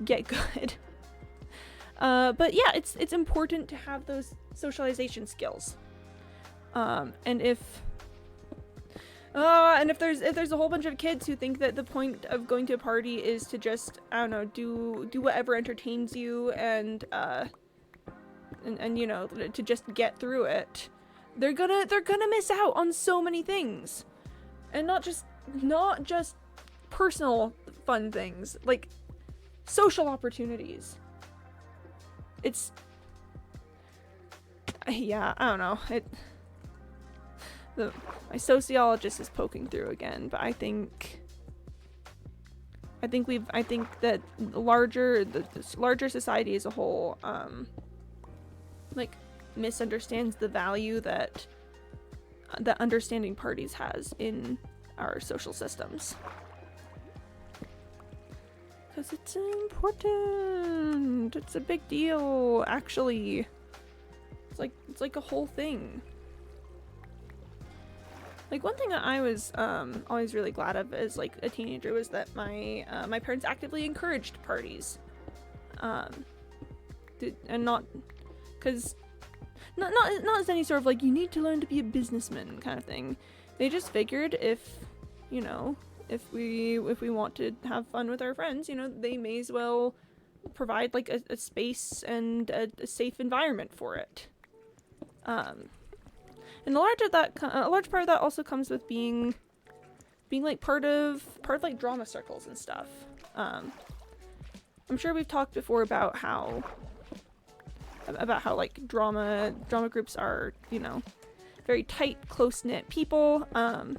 get good. But yeah, it's important to have those socialization skills. And if there's a whole bunch of kids who think that the point of going to a party is to just, I don't know, do whatever entertains you and you know, to just get through it, they're gonna miss out on so many things. And not just personal fun things, like social opportunities. Yeah, I don't know. My sociologist is poking through again, but I think that the larger society as a whole, like, misunderstands the value that understanding parties has in our social systems. Because it's important. It's a big deal, actually. It's like a whole thing. Like, one thing that I was always really glad of as like a teenager was that my parents actively encouraged parties, and not as any sort of like, you need to learn to be a businessman kind of thing. They just figured if we want to have fun with our friends, you know, they may as well provide like a space and a safe environment for it. And a large part of that also comes with being like part of like drama circles and stuff. I'm sure we've talked before about how like drama groups are, you know, very tight, close-knit people. But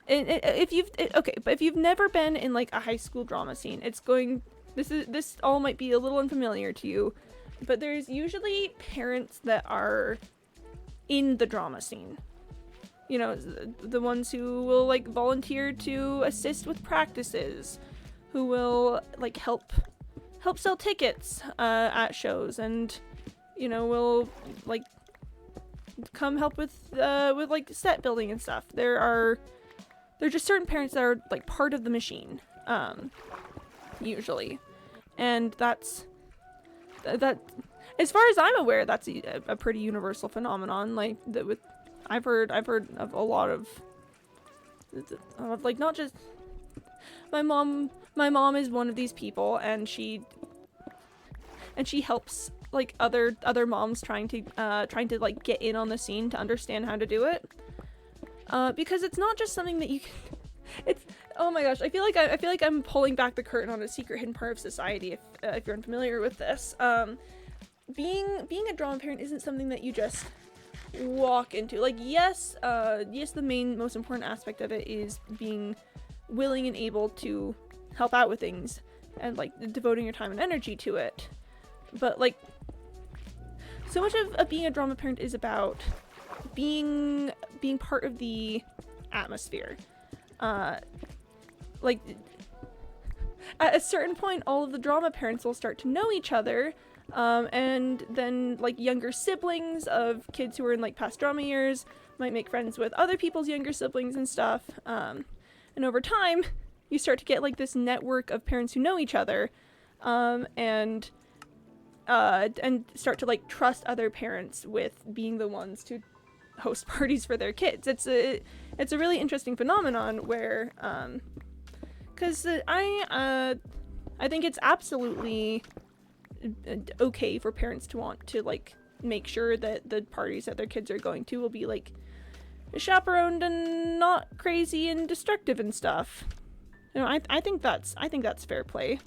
if you've never been in like a high school drama scene, this all might be a little unfamiliar to you, but there's usually parents that are in the drama scene. You know, the ones who will like volunteer to assist with practices, who will like help sell tickets at shows, and you know, will like come help with like set building and stuff. There're just certain parents that are like part of the machine, usually, and that as far as I'm aware, that's a pretty universal phenomenon. Like I've heard of a lot of like, not just my mom is one of these people, and she helps like other moms trying to like get in on the scene to understand how to do it, because it's not just something that you can it's, oh my gosh, I feel like I'm pulling back the curtain on a secret hidden part of society, if you're unfamiliar with this. Being a drama parent isn't something that you just walk into. Like, yes, the main most important aspect of it is being willing and able to help out with things and like devoting your time and energy to it. But like, so much of being a drama parent is about being part of the atmosphere. Like, at a certain point, all of the drama parents will start to know each other, and then like younger siblings of kids who are in like past drama years might make friends with other people's younger siblings and stuff, and over time you start to get like this network of parents who know each other, and start to like trust other parents with being the ones to host parties for their kids. It's a really interesting phenomenon where, because I think it's absolutely okay for parents to want to like make sure that the parties that their kids are going to will be like chaperoned and not crazy and destructive and stuff. You know, I think that's fair play.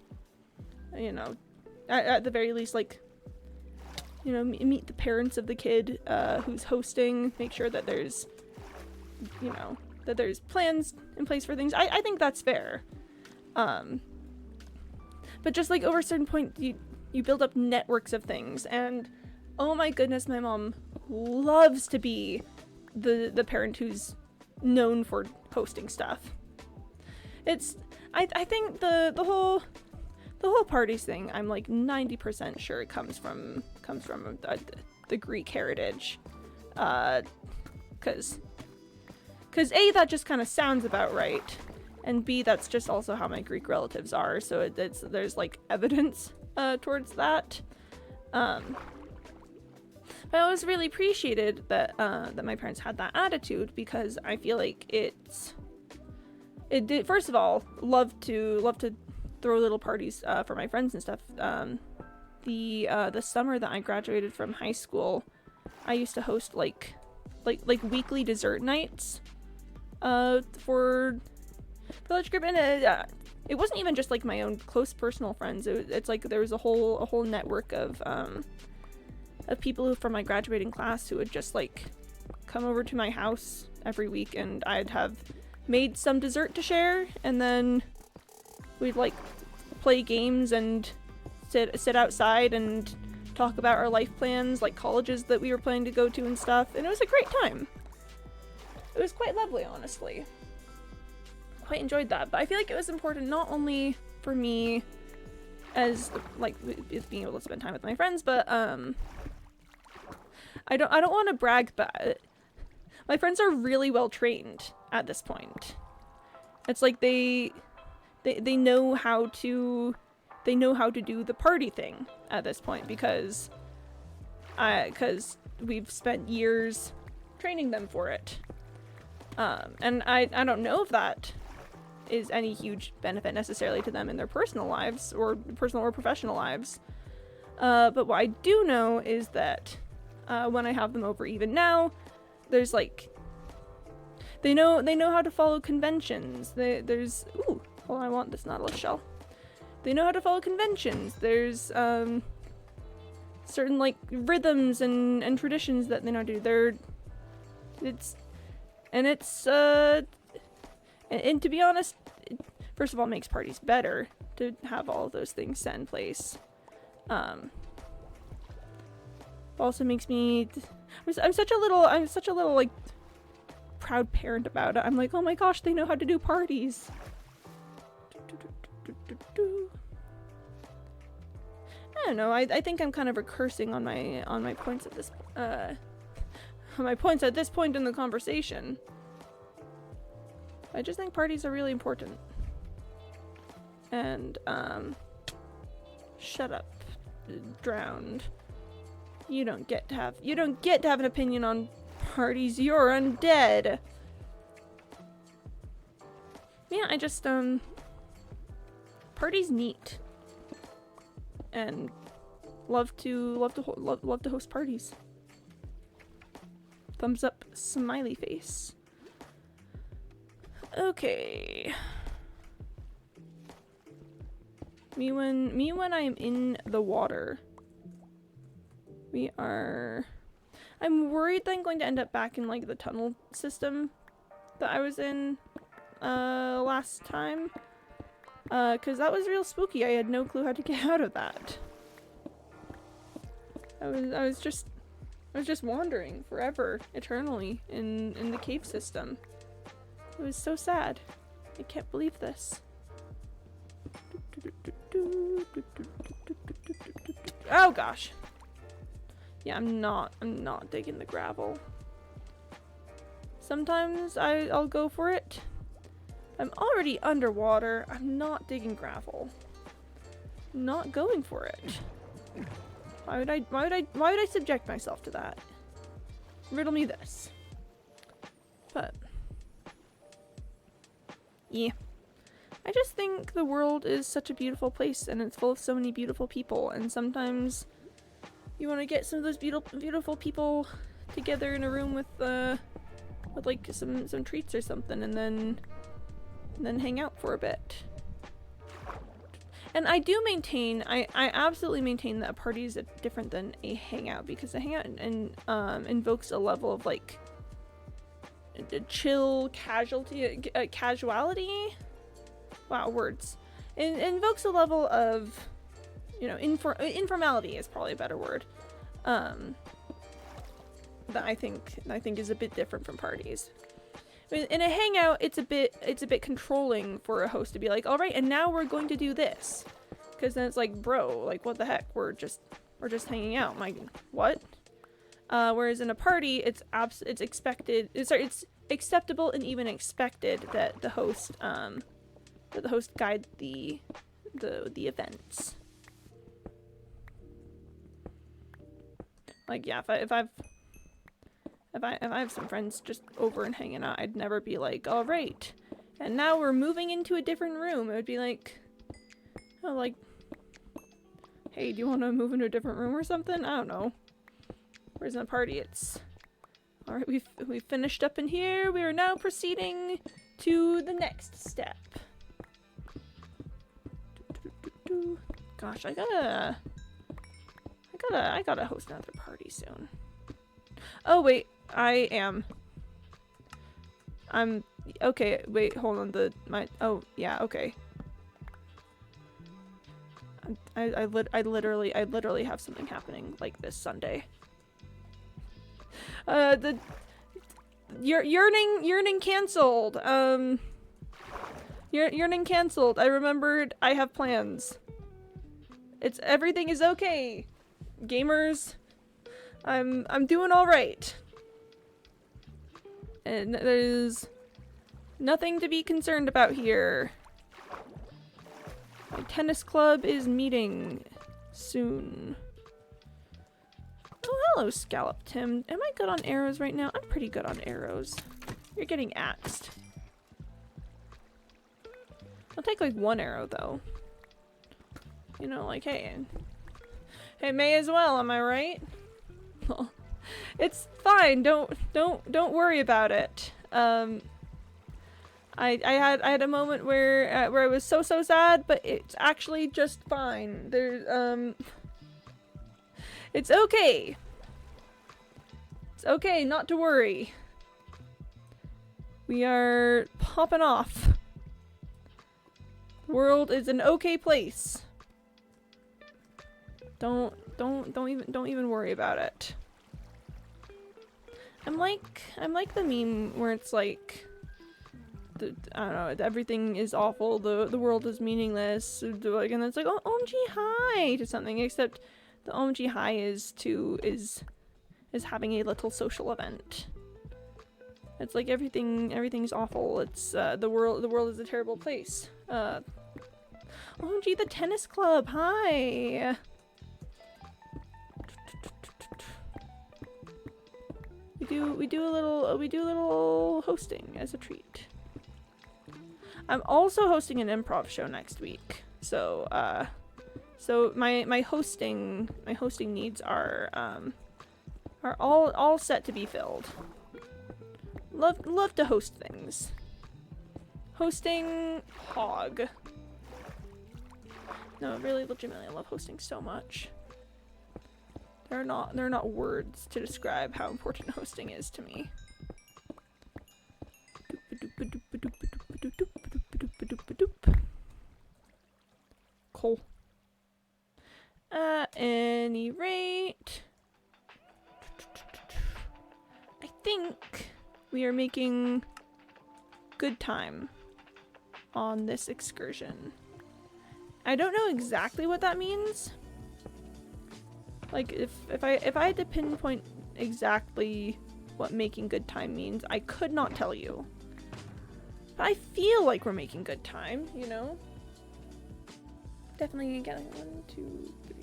You know, at the very least, like, you know, meet the parents of the kid who's hosting, make sure that there's, you know, that there's plans in place for things. I think that's fair. But just like over a certain point, you build up networks of things, and oh my goodness, my mom loves to be the parent who's known for hosting stuff. I think the whole parties thing, I'm like 90% sure it comes from the Greek heritage, cause A, that just kind of sounds about right, and B, that's just also how my Greek relatives are, so there's like evidence towards that. But I always really appreciated that my parents had that attitude, because I feel like it did, first of all, love to throw little parties for my friends and stuff. The summer that I graduated from high school, I used to host like weekly dessert nights for village group, and it wasn't even just like my own close personal friends. It's like there was a whole network of people from my graduating class who would just like come over to my house every week, and I'd have made some dessert to share, and then we'd like play games and sit outside and talk about our life plans, like colleges that we were planning to go to and stuff, and it was a great time. It was quite lovely, honestly. Quite enjoyed that, but I feel like it was important not only for me as like being able to spend time with my friends, but I don't want to brag, but my friends are really well trained at this point. It's like they know how to do the party thing at this point, because we've spent years training them for it. And I don't know if that is any huge benefit necessarily to them in their personal lives or professional lives. But what I do know is that when I have them over even now, there's like, they know how to follow conventions. There's, ooh, hold on, I want this nautilus shell. They know how to follow conventions. There's certain like rhythms and traditions that they know how to do. And to be honest, first of all, it makes parties better to have all of those things set in place. Also makes me, I'm such a little like proud parent about it. I'm like, oh my gosh, they know how to do parties. I don't know. I think I'm kind of recursing on my points at this at this point in the conversation. I just think parties are really important. And shut up, drowned. You don't get to have an opinion on parties. You're undead. Yeah, I just parties neat. And love to host parties. Thumbs up, smiley face. Okay. Me when I'm in the water. I'm worried that I'm going to end up back in like the tunnel system that I was in last time. 'Cause that was real spooky. I had no clue how to get out of that. I was just wandering forever, eternally in the cave system. It was so sad. I can't believe this. Oh gosh. Yeah, I'm not digging the gravel. Sometimes I'll go for it. I'm already underwater. I'm not digging gravel. I'm not going for it. Why would I subject myself to that? Riddle me this. But yeah. I just think the world is such a beautiful place and it's full of so many beautiful people, and sometimes you want to get some of those beautiful people together in a room with like some treats or something, and then hang out for a bit. And I do maintain, I absolutely maintain that a party is different than a hangout, because a hangout invokes a level of like a chill casuality. Wow, words. It invokes a level of, you know, informality is probably a better word. That I think is a bit different from parties. In a hangout, it's a bit controlling for a host to be like, all right, and now we're going to do this, because then it's like, bro, like what the heck? We're just hanging out. Like what? Whereas in a party, it's expected. It's acceptable and even expected that the host guide the events. Like yeah, if I have some friends just over and hanging out, I'd never be like, all right, and now we're moving into a different room. It would be like, oh, like, hey, do you want to move into a different room or something? I don't know. Whereas in a party, it's, all right, we've finished up in here. We are now proceeding to the next step. Gosh, I gotta host another party soon. Oh wait, I'm okay. Wait, hold on. Oh yeah, okay. I literally have something happening like this Sunday. Yearning canceled. Yearning canceled. I remembered I have plans. Everything is okay. Gamers, I'm doing all right. And there's nothing to be concerned about here. My tennis club is meeting soon. Oh, hello, Scallop Tim. Am I good on arrows right now? I'm pretty good on arrows. You're getting axed. I'll take like one arrow though. You know, like, hey, may as well, am I right? It's fine. Don't worry about it. I had a moment where I was so sad, but it's actually just fine. It's okay. It's okay not to worry. We are popping off. The world is an okay place. Don't even worry about it. I'm like the meme where it's like, I don't know, everything is awful, the world is meaningless, and it's like, oh, OMG hi to something, except the OMG hi is having a little social event. It's like everything's awful. It's the world is a terrible place. OMG the tennis club, hi. We do a little hosting as a treat. I'm also hosting an improv show next week, so my hosting needs are all set to be filled. Love to host things. Hosting hog. No, really, legitimately, I love hosting so much. There are not words to describe how important hosting is to me. Cool. At any rate, I think we are making good time on this excursion. I don't know exactly what that means. Like, if I had to pinpoint exactly what making good time means, I could not tell you. But I feel like we're making good time, you know? Definitely getting 1, 2, 3.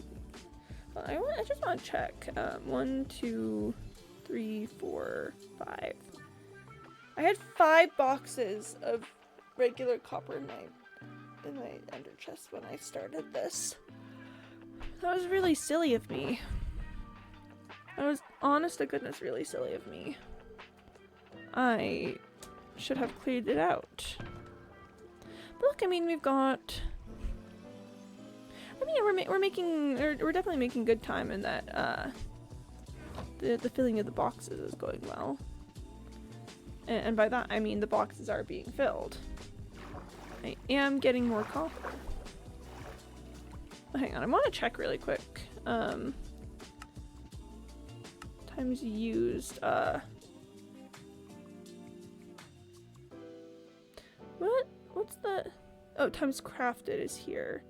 Well, I just want to check. 1, 2, 3, 4, 5. I had 5 boxes of regular copper in my ender chest when I started this. That was really silly of me. That was, honest to goodness, really silly of me. I should have cleared it out. But look, I mean, we've got... I mean, yeah, we're definitely making good time in that, the filling of the boxes is going well. And by that, I mean the boxes are being filled. I am getting more copper. Hang on, I want to check really quick. Times used, What's the... Oh, times crafted is here.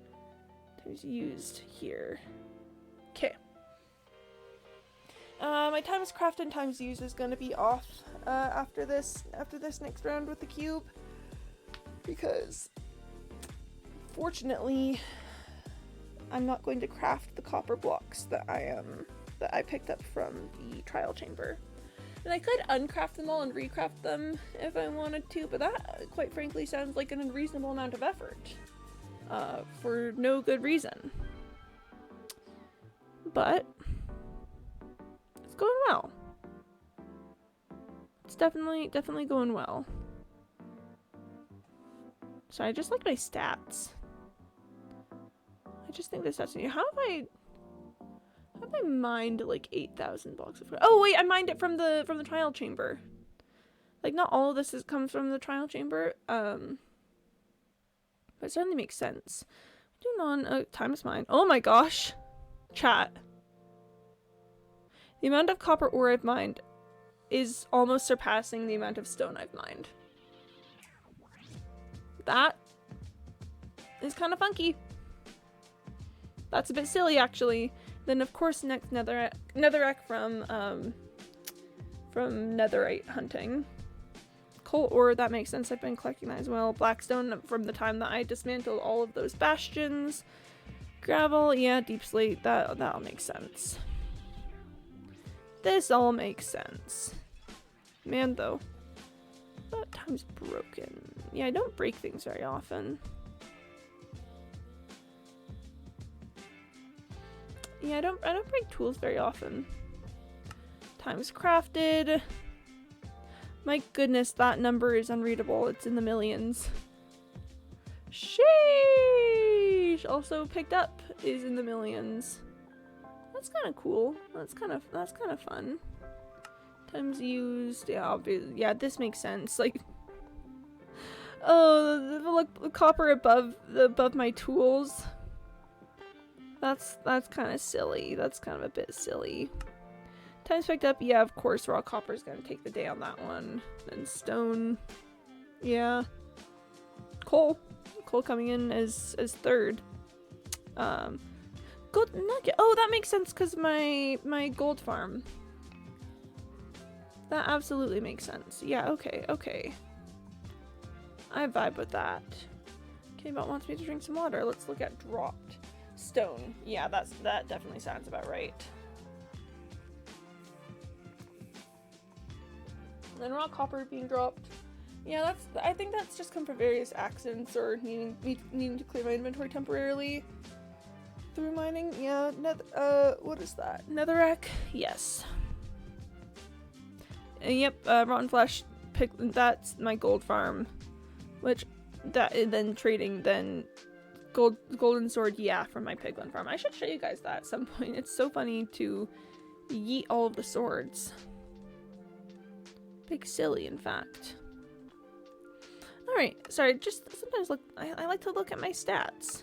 Times used here. Okay. My times crafted and times used is gonna be off, after this next round with the cube. Because, fortunately, I'm not going to craft the copper blocks that I picked up from the trial chamber. And I could uncraft them all and recraft them if I wanted to, but that, quite frankly, sounds like an unreasonable amount of effort. For no good reason. But, it's going well. It's definitely going well. So I just like my stats. I just think the stats. How have I mined like 8,000 blocks of... Oh wait, I mined it from the trial chamber. Like, not all of this comes from the trial chamber. But it certainly makes sense. Doing on times mine. Oh my gosh, chat. The amount of copper ore I've mined is almost surpassing the amount of stone I've mined. That is kind of funky. That's a bit silly, actually. Then, of course, next netherrack from netherite hunting. Coal ore, that makes sense. I've been collecting that as well. Blackstone from the time that I dismantled all of those bastions. Gravel, yeah, deep slate. That all makes sense. This all makes sense. Man, though. That time's broken. Yeah, I don't break things very often. Yeah, I don't break tools very often. Times crafted. My goodness, that number is unreadable. It's in the millions. Sheesh! Also picked up is in the millions. That's kind of cool. That's kind of fun. Times used, yeah, obviously, yeah, this makes sense. Like, oh, the copper above my tools. That's kind of silly. That's kind of a bit silly. Times picked up, yeah, of course, raw copper's gonna take the day on that one. Then stone, yeah. Coal coming in as third. Gold nugget. Oh, that makes sense because my gold farm. That absolutely makes sense. Yeah, okay. I vibe with that. Okay, but wants me to drink some water. Let's look at dropped stone. Yeah, that definitely sounds about right. And then raw copper being dropped. Yeah, I think that's just come from various accidents or needing to clear my inventory temporarily through mining. Yeah, what is that? Netherrack? Yes. Yep, rotten flesh. That's my gold farm, which then trading golden sword. Yeah, from my piglin farm. I should show you guys that at some point. It's so funny to yeet all of the swords. Big silly, in fact. All right, sorry. Just sometimes I like to look at my stats.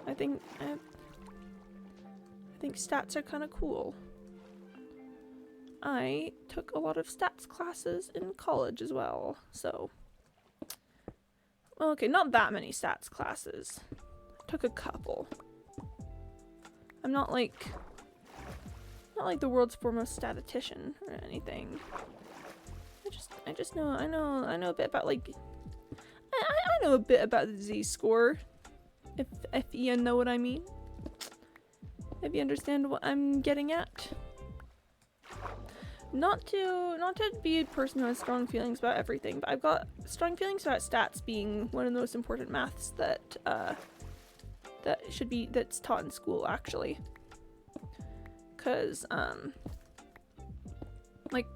I think stats are kind of cool. I took a lot of stats classes in college as well, so. Well, okay, not that many stats classes. I took a couple. I'm not like the world's foremost statistician or anything. I just know I know a bit about like I know a bit about the Z-score. If you know what I mean. If you understand what I'm getting at. Not to be a person who has strong feelings about everything, but I've got strong feelings about stats being one of the most important maths that's taught in school, actually. Cause like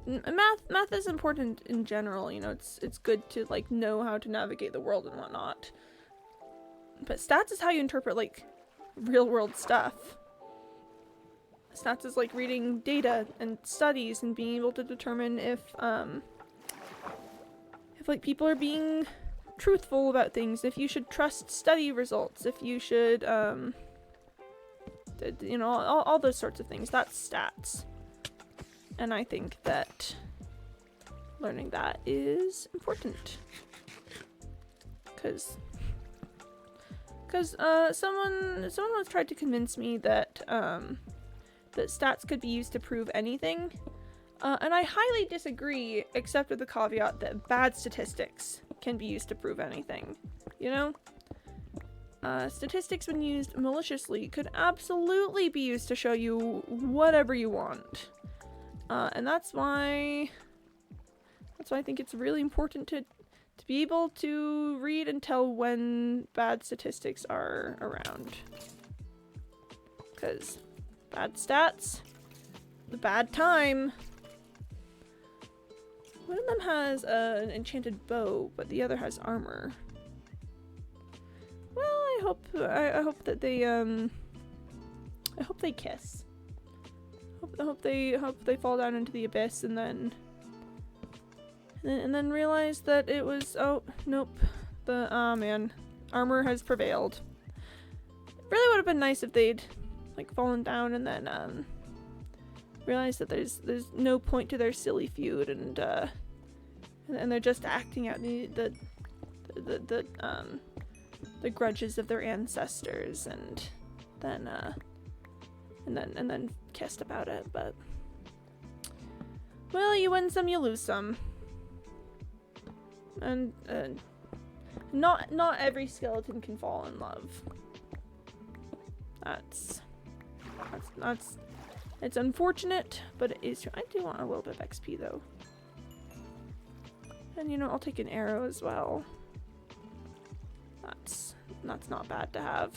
math is important in general, you know. It's good to like know how to navigate the world and whatnot. But stats is how you interpret like real world stuff. Stats is like reading data and studies and being able to determine if like people are being truthful about things, if you should trust study results, if you should you know, all those sorts of things. That's stats. And I think that learning that is important. Cause someone once tried to convince me that that stats could be used to prove anything, and I highly disagree, except with the caveat that bad statistics can be used to prove anything. You know, statistics when used maliciously could absolutely be used to show you whatever you want, and that's why I think it's really important to be able to read and tell when bad statistics are around. Because bad stats, the bad time. One of them has an enchanted bow, but the other has armor. Well, I hope that they I hope they kiss. I hope they fall down into the abyss and then realize that it was, oh nope, man, armor has prevailed. It really would have been nice if they'd like fallen down and then realize that there's no point to their silly feud, and they're just acting out the grudges of their ancestors, and then kissed about it. But well, you win some, you lose some. And not every skeleton can fall in love. It's unfortunate, but it is true. I do want a little bit of XP though. And you know, I'll take an arrow as well. That's not bad to have.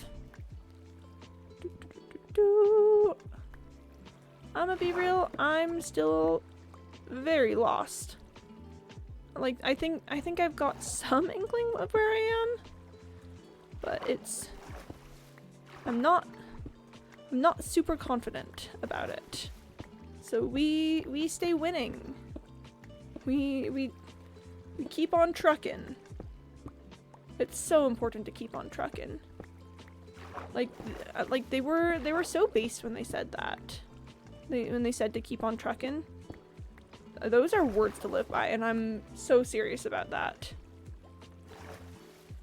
I'm gonna be real, I'm still very lost. Like, I think I've got some inkling of where I am, but I'm not super confident about it. So we stay winning. We keep on trucking. It's so important to keep on trucking. Like they were so based when they said that. When they said to keep on trucking. Those are words to live by, and I'm so serious about that.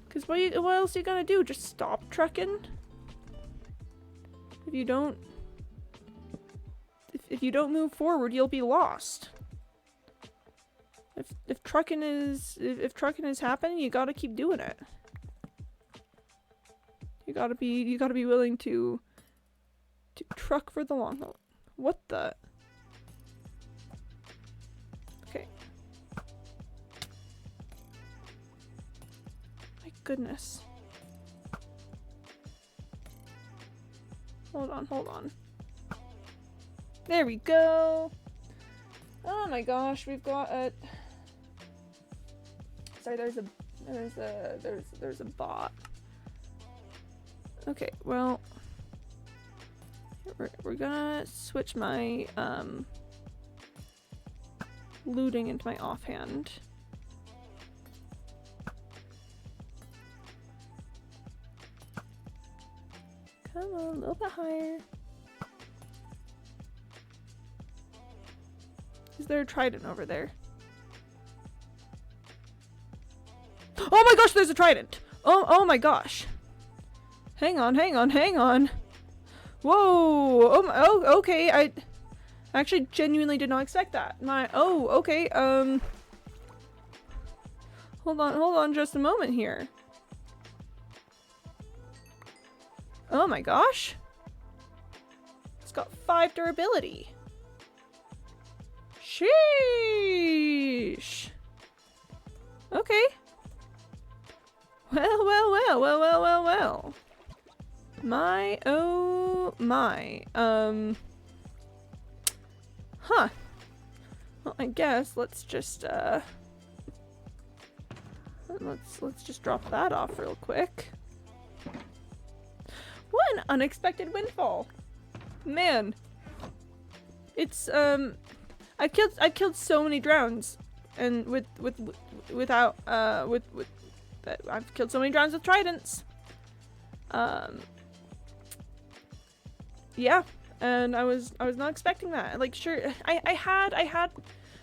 Cause what else are you gonna do? Just stop trucking? If you don't move forward, you'll be lost. If trucking is happening, you gotta keep doing it. You gotta be willing to truck for the long haul. What the? Okay. My goodness. Hold on. There we go. Oh my gosh, we've got a. Sorry, there's a bot. Okay, well, we're gonna switch my looting into my offhand. Come on, a little bit higher. Is there a trident over there? Oh my gosh, there's a trident! Oh my gosh. Hang on. Whoa! Oh, okay, I actually genuinely did not expect that. Okay, hold on just a moment here. Oh my gosh. It's got 5 durability. Sheesh. Okay. Well. My, oh my. Huh. Well, I guess let's just, let's just drop that off real quick. What an unexpected windfall. Man. It's, I've killed so many drowns, and I've killed so many drowns with tridents. Yeah, and I was not expecting that. Like, sure, I had.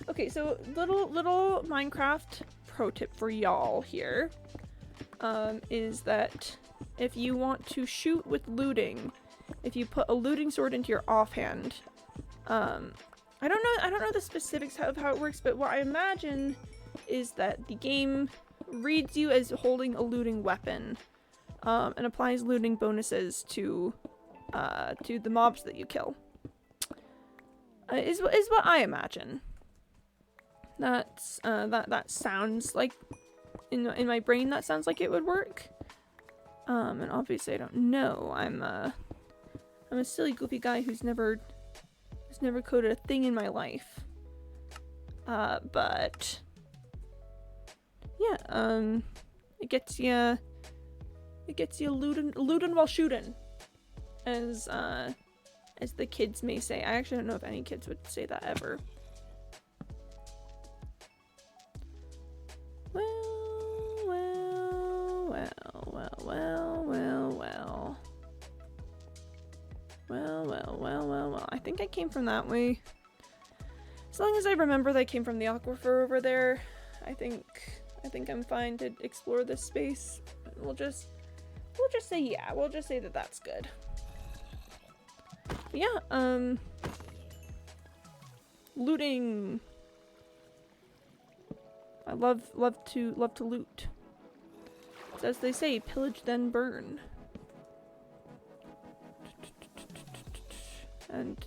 Okay, so little Minecraft pro tip for y'all here, is that if you want to shoot with looting, if you put a looting sword into your offhand, I don't know the specifics of how it works, but what I imagine is that the game reads you as holding a looting weapon, and applies looting bonuses to the mobs that you kill. Is what I imagine. That sounds like in my brain that sounds like it would work. And obviously I don't know. I'm a silly goofy guy who's never coded a thing in my life. But yeah, it gets you looting while shooting, as the kids may say. I actually don't know if any kids would say that ever. Well. I think I came from that way. As long as I remember that I came from the aquifer over there, I think I'm fine to explore this space. We'll just say yeah. We'll just say that that's good. Yeah. Looting. I love to loot. As they say, pillage then burn. And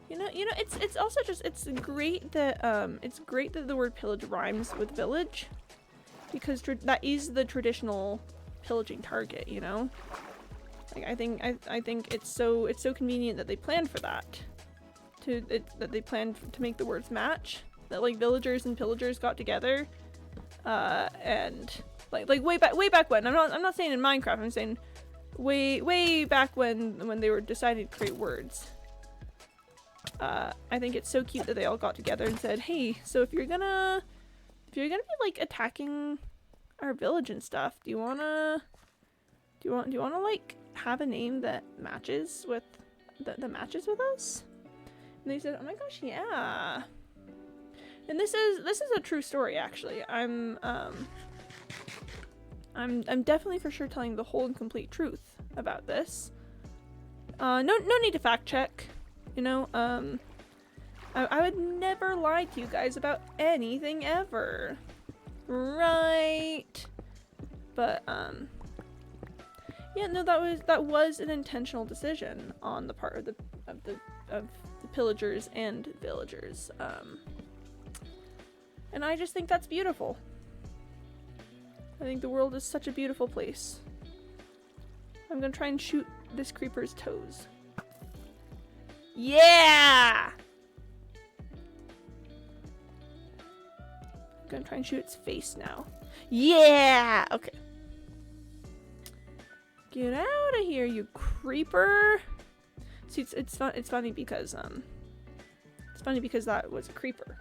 you know, it's also just it's great that the word pillage rhymes with village, because that is the traditional pillaging target, you know? Like I think it's so convenient that they planned for that, that they planned to make the words match. That like villagers and pillagers got together, and like way back when. I'm not saying in Minecraft. I'm saying way back when they were deciding to create words. I think it's so cute that they all got together and said, "Hey, so if you're gonna be like attacking our village and stuff, do you wanna like have a name that matches with that matches with us?" And they said, "Oh my gosh, yeah." And this is a true story, actually. I'm definitely for sure telling the whole and complete truth about this. No need to fact check. You know, I would never lie to you guys about anything ever, right? But yeah, no, that was an intentional decision on the part of the pillagers and villagers. And I just think that's beautiful. I think the world is such a beautiful place. I'm gonna try and shoot this creeper's toes. Yeah! I'm gonna try and shoot its face now. Yeah! Okay. Get out of here, you creeper! See, it's funny because that was a creeper.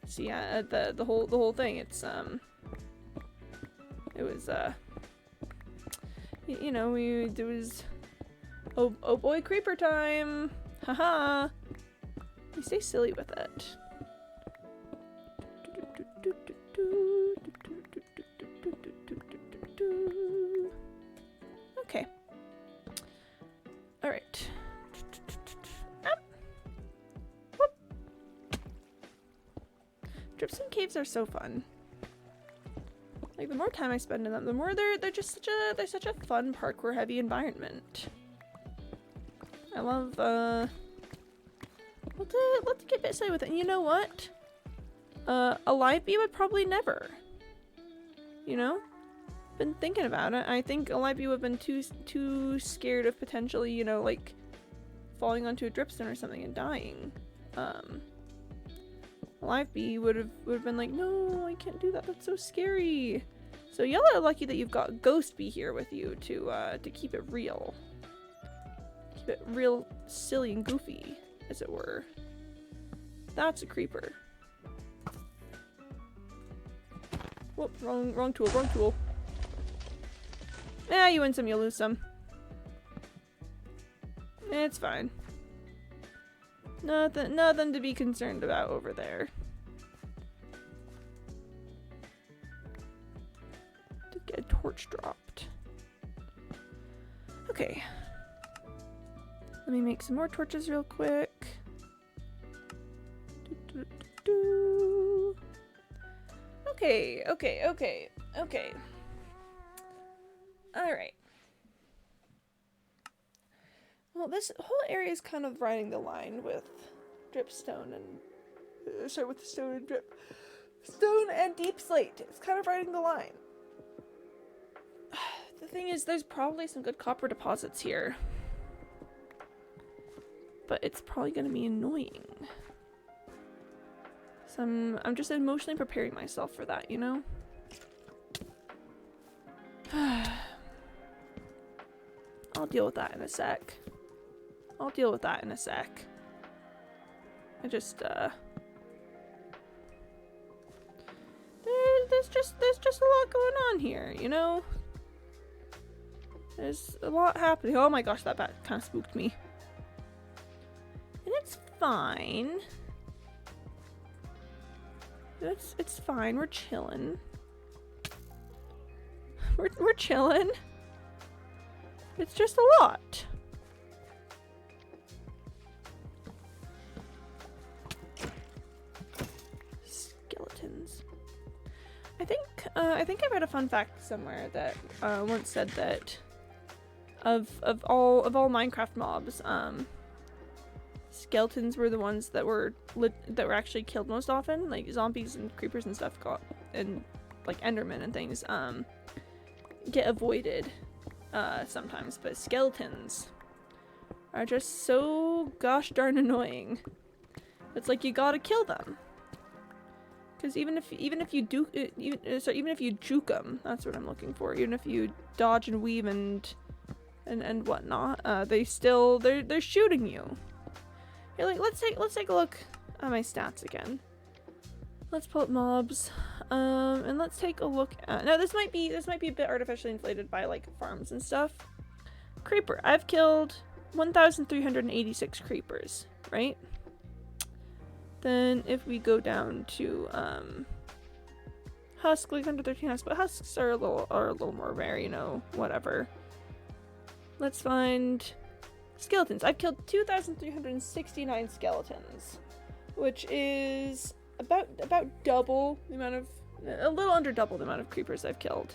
See, the whole thing. It was you know, there was oh boy, creeper time. Haha. We stay silly with it. Okay. All right. Dripstone caves are so fun. Like the more time I spend in them, the more they're just such a fun parkour heavy environment. I love what to get a bit silly with it. And you know what? A live bee would probably never. You know? Been thinking about it. I think a live bee would have been too scared of potentially, you know, like falling onto a dripstone or something and dying. A live bee would have been like, no, I can't do that. That's so scary. So y'all are lucky that you've got Ghost Bee here with you to keep it real. Keep it real silly and goofy, as it were. That's a creeper. Whoop, wrong tool. Yeah, you win some, you lose some. It's fine. Nothing to be concerned about over there. To get a torch dropped. Okay. Let me make some more torches real quick. Okay. Alright. Well, this whole area is kind of riding the line with dripstone and with the stone and stone and deep slate. It's kind of riding the line. The thing is, there's probably some good copper deposits here, but it's probably going to be annoying. So I'm just emotionally preparing myself for that, you know? I'll deal with that in a sec. I just there's just a lot going on here, you know? There's a lot happening. Oh my gosh, that bat kind of spooked me. And it's fine. It's fine. We're chilling. We're chilling. It's just a lot. Skeletons. I think I read a fun fact somewhere that once said that of all Minecraft mobs, skeletons were the ones that were actually killed most often. Like zombies and creepers and stuff and like Endermen and things get avoided sometimes, but skeletons are just so gosh darn annoying. It's like you gotta kill them. Because even if you juke them, that's what I'm looking for. Even if you dodge and weave and whatnot, they're shooting you. You're like, let's take a look at my stats again. Let's pull up mobs, and let's take a look at. Now this might be a bit artificially inflated by like farms and stuff. Creeper, I've killed 1,386 creepers, right? Then if we go down to husk, like under 13 husks, but husks are a little more rare, you know, whatever. Let's find skeletons. I've killed 2,369 skeletons, which is about double the amount of, a little under double the amount of creepers I've killed.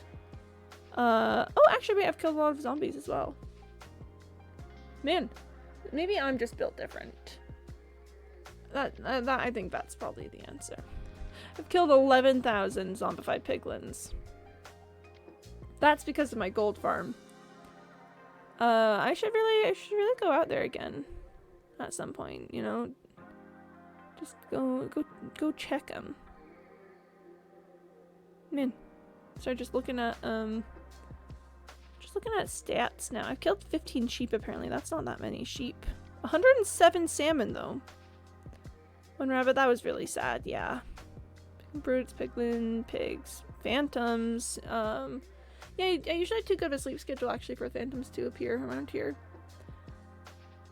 Oh, actually, I've killed a lot of zombies as well. Man, maybe I'm just built different. That I think that's probably the answer. I've killed 11,000 zombified piglins. That's because of my gold farm. I should really go out there again at some point, you know. Just go check them. Man, so just looking at stats now. I've killed 15 sheep apparently. That's not that many sheep. 107 salmon though. One rabbit, that was really sad, yeah. Brutes, piglin, pigs, phantoms. Yeah, I usually have too good of a sleep schedule actually for phantoms to appear around here.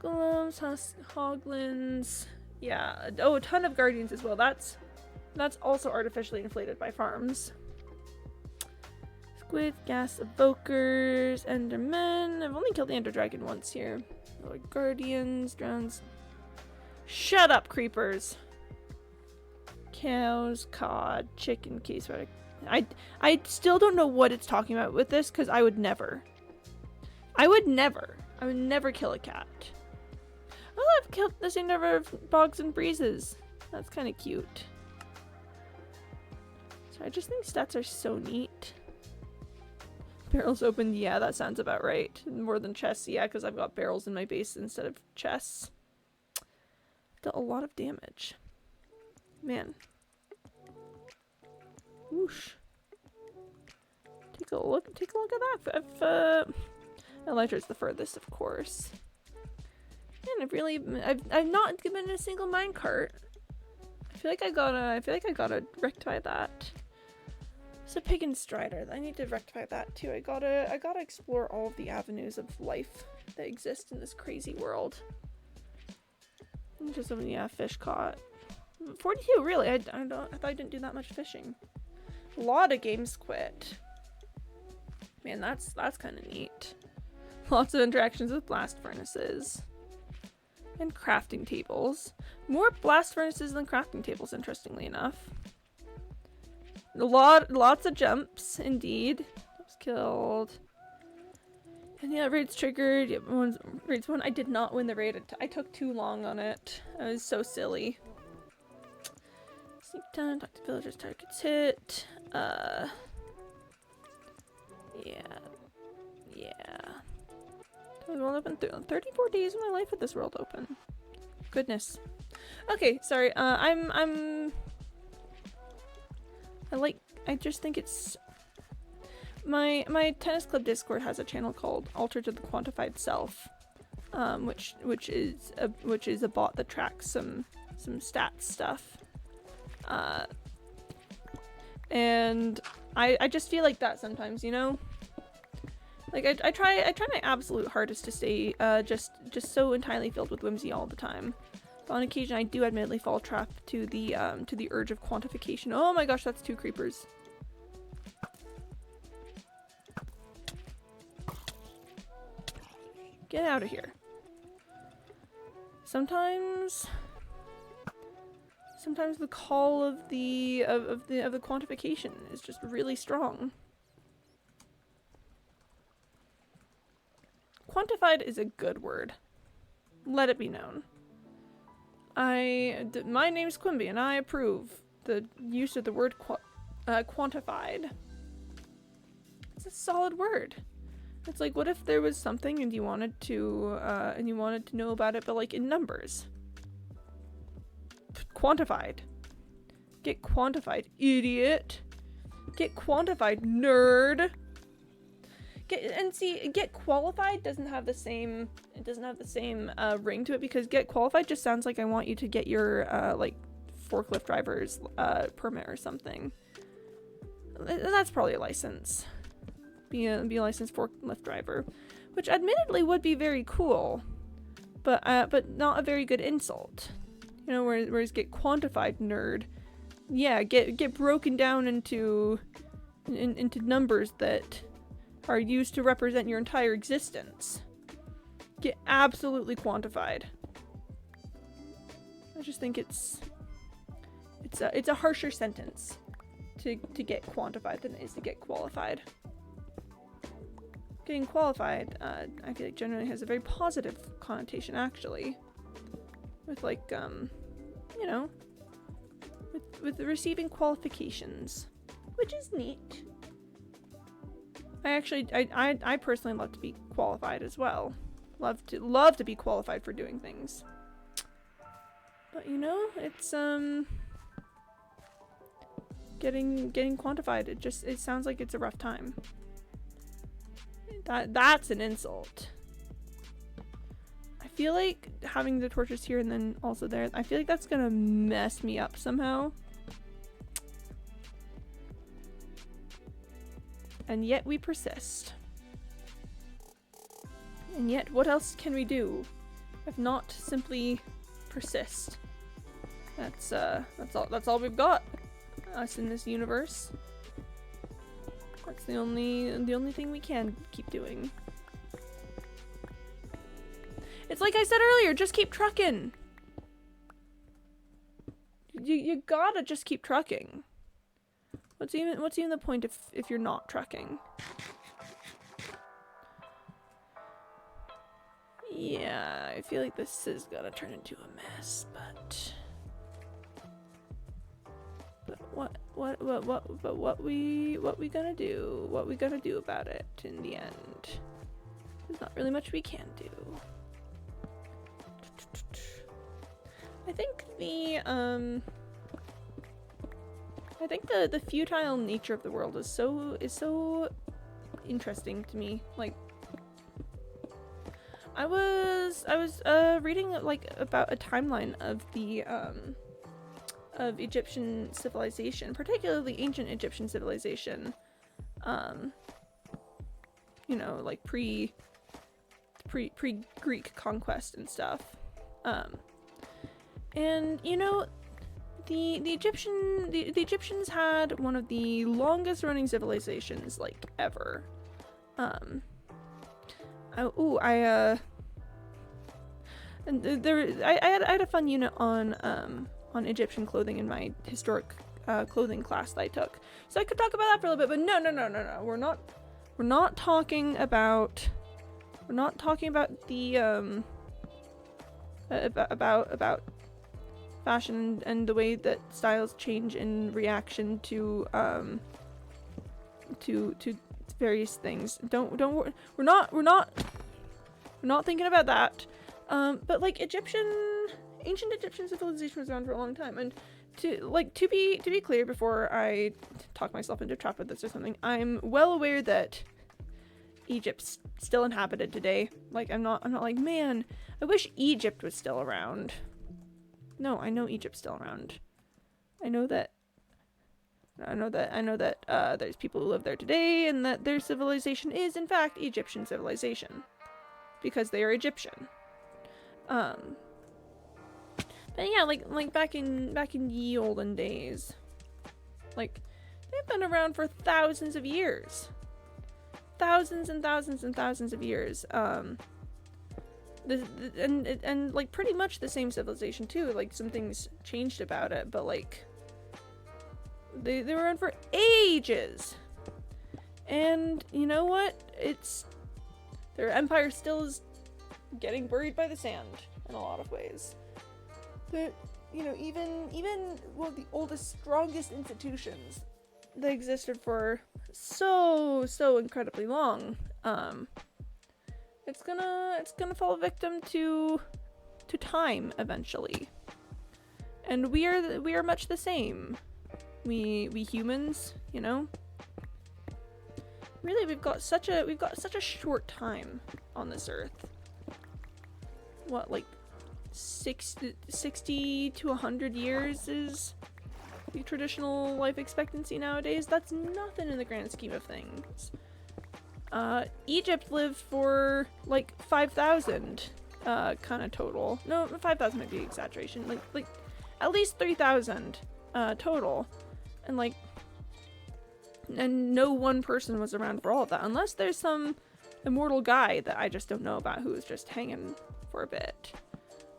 Golems, hoglins. Yeah, oh, a ton of guardians as well. That's also artificially inflated by farms. Squid, gas evokers, endermen. I've only killed the ender dragon once here. Oh, guardians, drowns. Shut up, creepers. Cows, cod, chicken, case. I still don't know what it's talking about with this because I would never kill a cat. Oh, I've killed the same number of bogs and breezes. That's kind of cute. So I just think stats are so neat. Barrels opened, yeah, that sounds about right. More than chests, yeah, because I've got barrels in my base instead of chests. Dealt a lot of damage. Man. Whoosh. Take a look at that. Elytra's the furthest, of course. Man, I've not given a single minecart. I feel like I gotta rectify that. It's a pig and strider. I need to rectify that too. I gotta explore all of the avenues of life that exist in this crazy world. Just some, yeah, fish caught. 42, really? I thought I didn't do that much fishing. A lot of games quit. Man, that's kind of neat. Lots of interactions with blast furnaces. And crafting tables. More blast furnaces than crafting tables, interestingly enough. Lots of jumps, indeed. I was killed. And yeah, raid's triggered. Yep, raid's won. I did not win the raid. I took too long on it. I was so silly. Sneak time, talk to villagers, targets hit. Yeah. The world open 34 days of my life with this world open. Goodness. Okay, sorry. I just think it's my tennis club Discord has a channel called Alter to the Quantified Self, which is a bot that tracks some stats stuff. And I just feel like that sometimes, you know? Like I try my absolute hardest to stay just so entirely filled with whimsy all the time. But on occasion I do admittedly fall trap to the urge of quantification. Oh my gosh, that's 2 creepers. Get out of here. Sometimes the call of the quantification is just really strong. Quantified is a good word. Let it be known. My name's Quimby and I approve the use of the word quantified. It's a solid word. It's like, what if there was something and you wanted to know about it, but like in numbers? Quantified. Get quantified, idiot. Get quantified, nerd. Get qualified doesn't have the same ring to it, because get qualified just sounds like I want you to get your like forklift driver's permit or something. That's probably a license. Be a licensed forklift driver, which admittedly would be very cool, but not a very good insult. You know, whereas get quantified, nerd. Yeah, get broken down into numbers that are used to represent your entire existence. Get absolutely quantified. I just think it's a harsher sentence to get quantified than it is to get qualified. Getting qualified, I feel like generally has a very positive connotation, actually. With like, you know, with receiving qualifications, which is neat. I personally love to be qualified as well. Love to be qualified for doing things. But you know, it's getting quantified. It sounds like it's a rough time. That's an insult. I feel like having the torches here and then also there, I feel like that's gonna mess me up somehow. And yet we persist. And yet what else can we do if not simply persist? That's all we've got. Us in this universe. That's the only thing we can keep doing. It's like I said earlier, just keep trucking. You gotta just keep trucking. What's even the point if you're not trucking? Yeah, I feel like this is gonna turn into a mess, but what we gonna do? What we gonna do about it in the end? There's not really much we can do. I think the futile nature of the world is so interesting to me. Like, I was reading like about a timeline of the of Egyptian civilization, particularly ancient Egyptian civilization. You know, like pre Greek conquest and stuff. And you know, the Egyptians had one of the longest running civilizations like ever. I had a fun unit on Egyptian clothing in my historic clothing class that I took, so I could talk about that for a little bit. But no, we're not talking about the about fashion and the way that styles change in reaction to various things. Don't worry. We're not thinking about that. But like ancient Egyptian civilization was around for a long time, and to be clear before I talk myself into a trap with this or something, I'm well aware that Egypt's still inhabited today. Like I'm not like, man, I wish Egypt was still around. No, I know Egypt's still around. I know that there's people who live there today, and that their civilization is in fact Egyptian civilization because they are Egyptian. But yeah, like back in ye olden days, like they've been around for thousands of years, thousands and thousands and thousands of years. And like pretty much the same civilization too. Like some things changed about it, but like they were around for ages. And you know what? Their empire still is getting buried by the sand in a lot of ways. But you know, even one of the oldest, strongest institutions that existed for so incredibly long, It's gonna fall victim to time eventually. And we are much the same. We humans, you know? Really, we've got such a short time on this earth. What, like 60 to 100 years is the traditional life expectancy nowadays? That's nothing in the grand scheme of things. Egypt lived for like 5,000 kind of total. No, 5,000 might be exaggeration. Like at least 3,000 total. And like, and no one person was around for all of that, unless there's some immortal guy that I just don't know about who was just hanging for a bit,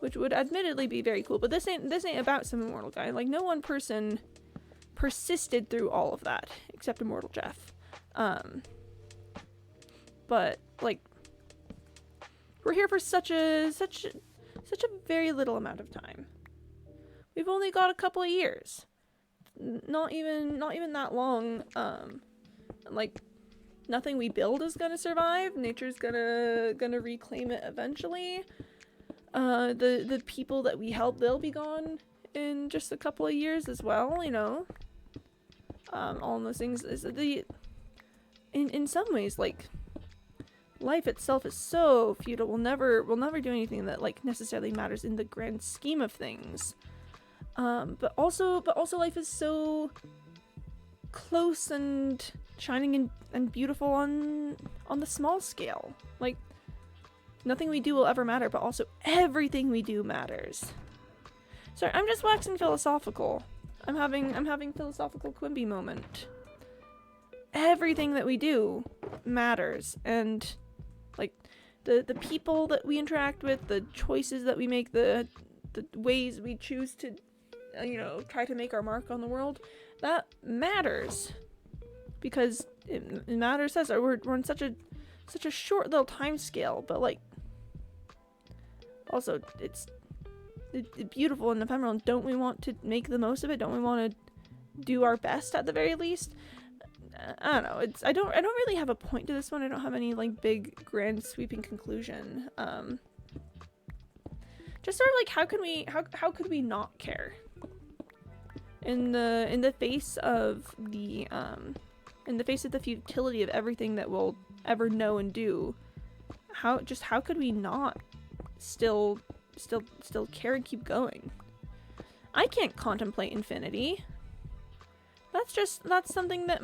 which would admittedly be very cool. But this ain't about some immortal guy. Like, no one person persisted through all of that except Immortal Jeff. But like, we're here for such a very little amount of time. We've only got a couple of years. Not even that long. Like, nothing we build is gonna survive. Nature's gonna reclaim it eventually. The people that we help, they'll be gone in just a couple of years as well, you know. All those things is in some ways, like, life itself is so futile. We'll never do anything that like necessarily matters in the grand scheme of things. But also life is so close and shining and beautiful on the small scale. Like, nothing we do will ever matter, but also everything we do matters. Sorry, I'm just waxing philosophical. I'm having philosophical Quimby moment. Everything that we do matters, and like the people that we interact with, the choices that we make, the ways we choose to try to make our mark on the world, that matters, because it matters us. We're on such a short little time scale, but like, also it's beautiful and ephemeral. And don't we want to make the most of it? Don't we want to do our best at the very least? I don't know. I don't really have a point to this one. I don't have any like big grand sweeping conclusion. Just sort of like, how could we not care? In the face of the futility of everything that we'll ever know and do, how could we not still care and keep going? I can't contemplate infinity. That's something that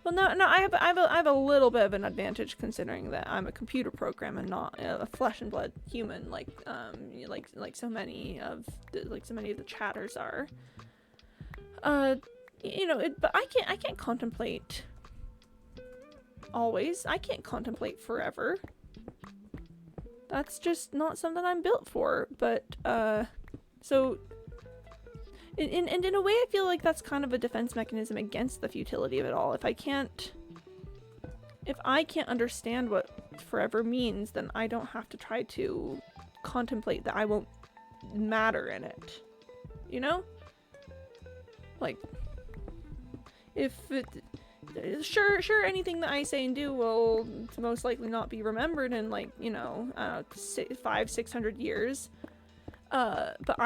well, no, I have a little bit of an advantage, considering that I'm a computer program and not a flesh and blood human, like so many of the chatters are. But I can't contemplate always. I can't contemplate forever. That's just not something I'm built for. But so. And in a way, I feel like that's kind of a defense mechanism against the futility of it all. If I can't understand what forever means, then I don't have to try to contemplate that I won't matter in it. You know? Like, sure, anything that I say and do will most likely not be remembered in, like, 500-600 years. But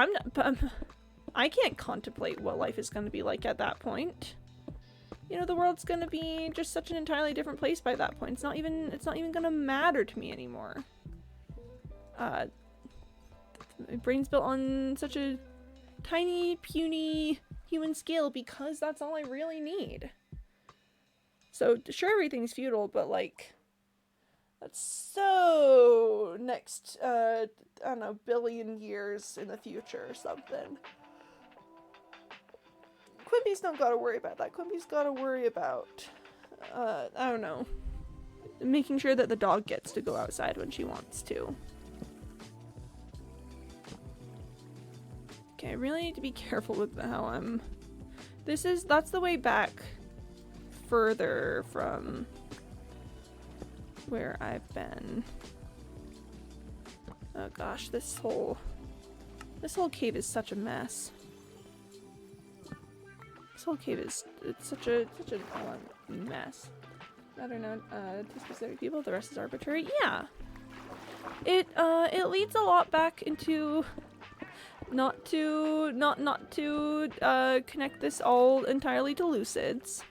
I can't contemplate what life is going to be like at that point. The world's going to be just such an entirely different place by that point. It's not even going to matter to me anymore. My brain's built on such a tiny, puny human scale because that's all I really need. So sure, everything's futile, but like, that's so next, I don't know, billion years in the future or something. Quimby's not gotta worry about that. Quimby's gotta worry about, I don't know, making sure that the dog gets to go outside when she wants to. Okay, I really need to be careful with how I'm... That's the way back further from where I've been. Oh gosh, this whole cave is such a mess. This whole cave is such a mess. matter now to specific people. The rest is arbitrary. Yeah. It leads a lot back into not to connect this all entirely to Lucids.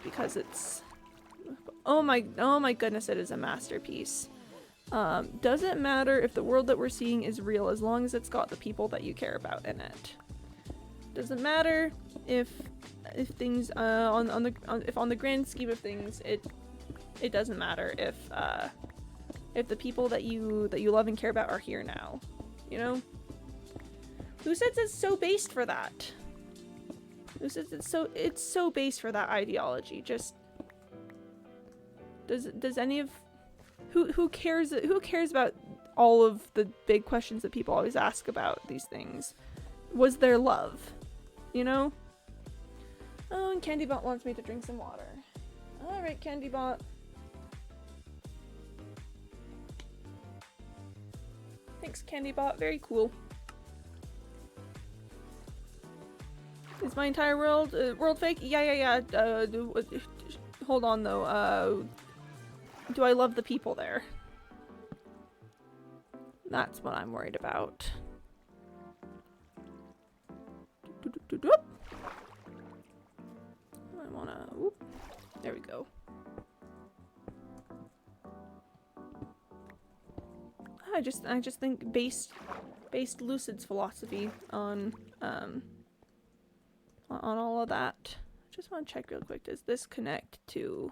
Because it's oh my goodness, it is a masterpiece. Doesn't matter if the world that we're seeing is real as long as it's got the people that you care about in it. Doesn't matter if things on the grand scheme of things it doesn't matter if the people that you love and care about are here now, you know? Lucids is so based for that. Lucids it's so based for that ideology. Just does any of who cares about all of the big questions that people always ask about these things? Was there love? You know? Oh, and CandyBot wants me to drink some water. Alright, CandyBot. Thanks, CandyBot. Very cool. Is my entire world fake? Yeah. Hold on, though. Do I love the people there? That's what I'm worried about. I wanna... Whoop. There we go. I just think based Lucid's philosophy on all of that. Just want to check real quick. Does this connect to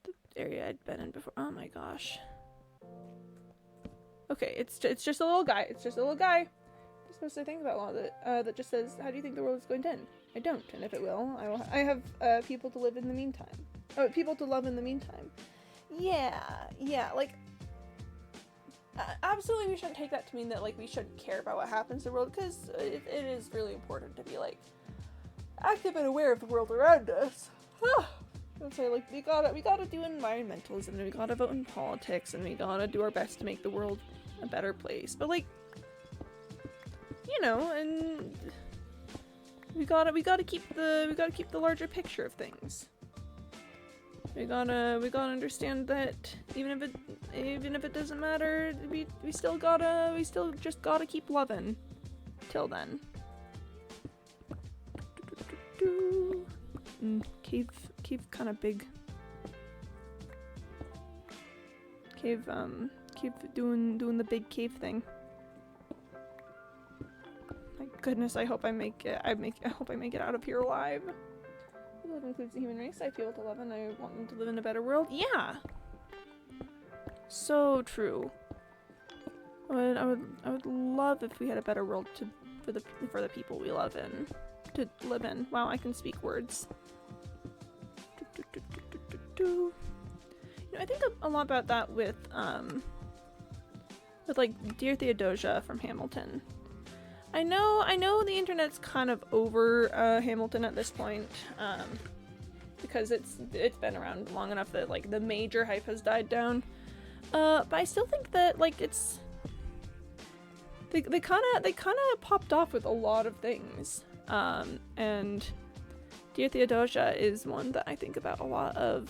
the area I'd been in before? Oh my gosh. Okay, it's just a little guy. It's just a little guy. You're supposed to think about a lot of it. That just says, "How do you think the world is going to end?" I don't, and if it will, I have people to live in the meantime. Oh, people to love in the meantime. Yeah. Like, absolutely, we shouldn't take that to mean that like we shouldn't care about what happens in the world, because it is really important to be like active and aware of the world around us. I'd say like we gotta do environmentalism, and we gotta vote in politics, and we gotta do our best to make the world a better place. But like, you know, and we gotta keep the larger picture of things. We gotta understand that even if it doesn't matter, we still just gotta keep loving till then. Cave kind of big. Cave doing the big cave thing. My goodness, I hope I make it. I hope I make it out of here alive. Love includes the human race. I feel to love, and I want them to live in a better world. Yeah. So true. I would love if we had a better world for the people we love in to live in. Wow, I can speak words. You know, I think a lot about that with like Dear Theodosia from Hamilton. I know the internet's kind of over Hamilton at this point, because it's been around long enough that like the major hype has died down. But I still think that like it's they kind of popped off with a lot of things. And Dear Theodosia is one that I think about a lot of.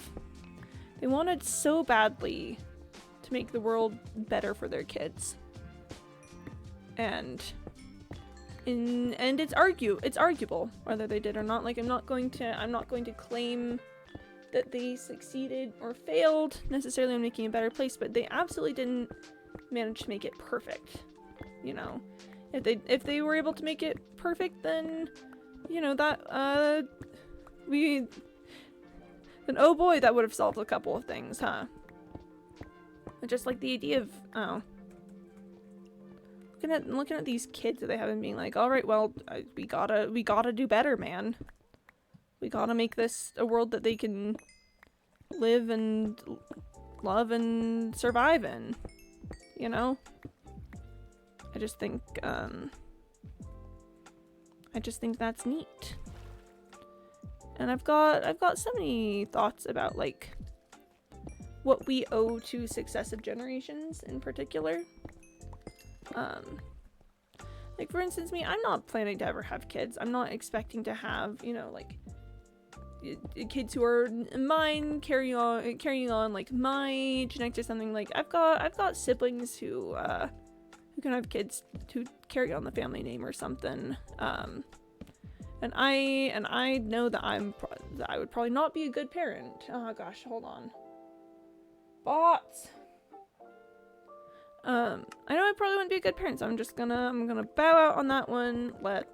They wanted so badly to make the world better for their kids. And it's arguable whether they did or not. Like I'm not going to claim that they succeeded or failed necessarily in making a better place, but they absolutely didn't manage to make it perfect. You know, if they were able to make it perfect, then you know that then oh boy, that would have solved a couple of things, huh? Just like the idea of looking at these kids that they have and being like, all right, well, we gotta do better, man. We gotta make this a world that they can live and love and survive in. You know? I just think that's neat. And I've got so many thoughts about like what we owe to successive generations in particular. Like for instance, I'm not planning to ever have kids. I'm not expecting to have, you know, like kids who are mine, carrying on like my genetics or something. Like I've got siblings who can have kids to carry on the family name or something. And I know that I would probably not be a good parent. Oh gosh, hold on. Bots. I know I probably wouldn't be a good parent, so I'm gonna bow out on that one. Let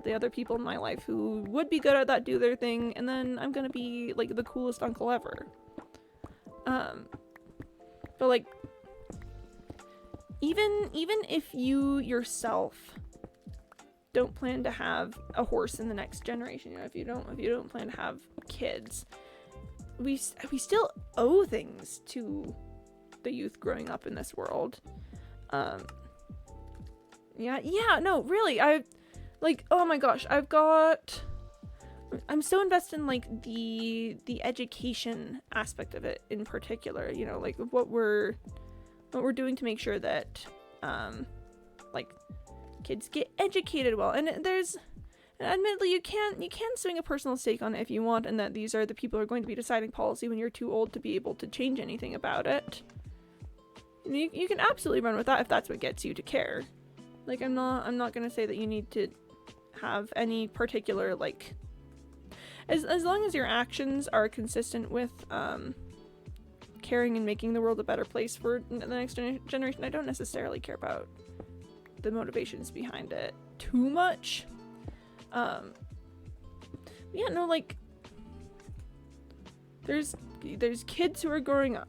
the other people in my life who would be good at that do their thing, and then I'm gonna be like the coolest uncle ever. But like, even if you yourself don't plan to have a horse in the next generation, you know, if you don't plan to have kids, we still owe things to the youth growing up in this world. No, really, oh my gosh, I'm so invested in like the education aspect of it in particular, you know, like what we're doing to make sure that like kids get educated well. And admittedly, you can swing a personal stake on it if you want, and that these are the people who are going to be deciding policy when you're too old to be able to change anything about it. You can absolutely run with that if that's what gets you to care. Like, I'm not gonna say that you need to have any particular, like, as long as your actions are consistent with caring and making the world a better place for the next generation. I don't necessarily care about the motivations behind it too much. Yeah, no, like, there's kids who are growing up.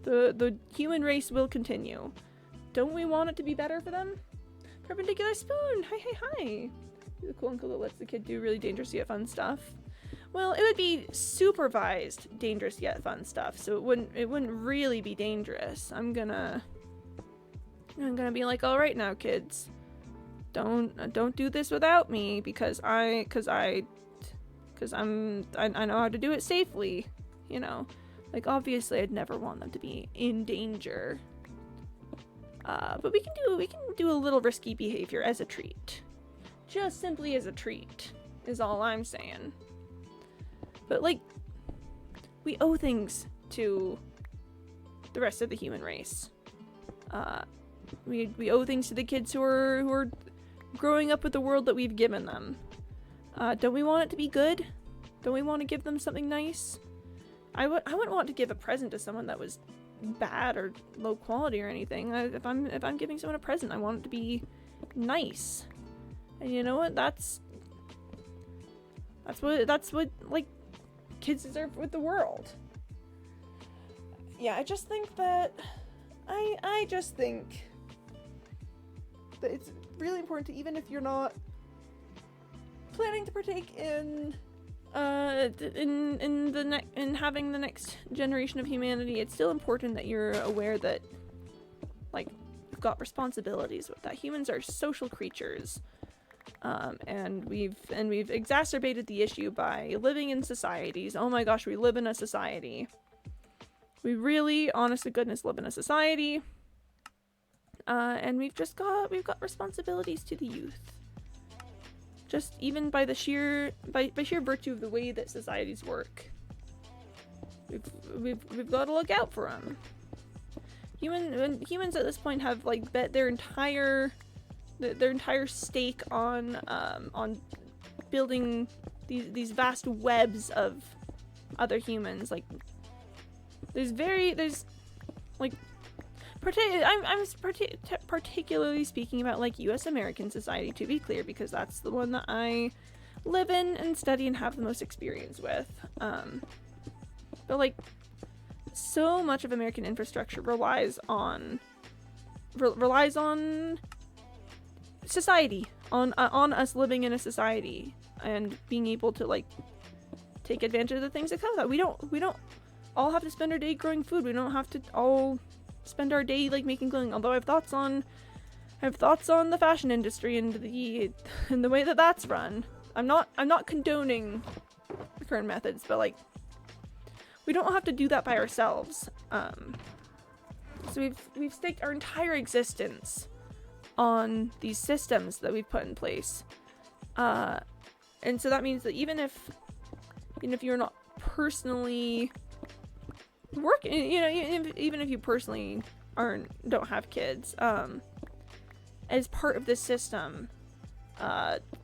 The human race will continue. Don't we want it to be better for them? Perpendicular Spoon! Hi! You're the cool uncle that lets the kid do really dangerous yet fun stuff. Well, it would be supervised dangerous yet fun stuff, so it wouldn't really be dangerous. I'm gonna be like, all right now, kids, don't do this without me, because I know how to do it safely, you know. Like, obviously, I'd never want them to be in danger. But we can do a little risky behavior as a treat. Just simply as a treat, is all I'm saying. But, like, we owe things to the rest of the human race. We owe things to the kids who are growing up with the world that we've given them. Don't we want it to be good? Don't we want to give them something nice? I wouldn't want to give a present to someone that was bad or low quality or anything. If I'm giving someone a present, I want it to be nice. And you know what? That's what like kids deserve with the world. Yeah, I just think that it's really important to, even if you're not planning to partake in having the next generation of humanity, it's still important that you're aware that, like, you've got responsibilities with that. Humans are social creatures, and we've exacerbated the issue by living in societies. Oh my gosh, we live in a society. We really, honest to goodness, live in a society, and we've got responsibilities to the youth. Just even by the sheer virtue of the way that societies work, we've got to look out for them. Humans at this point have like bet their entire stake on building these vast webs of other humans. Like I'm particularly speaking about like U.S. American society, to be clear, because that's the one that I live in and study and have the most experience with. But like, so much of American infrastructure relies on society, on us living in a society and being able to like take advantage of the things that come with that. We don't all have to spend our day growing food. We don't have to all spend our day like making clothing. Although I have thoughts on the fashion industry and the way that that's run. I'm not condoning the current methods, but like, we don't have to do that by ourselves. So we've staked our entire existence on these systems that we've put in place, and so that means that even if even if you're not personally working, you know, even if you personally don't have kids, as part of this system,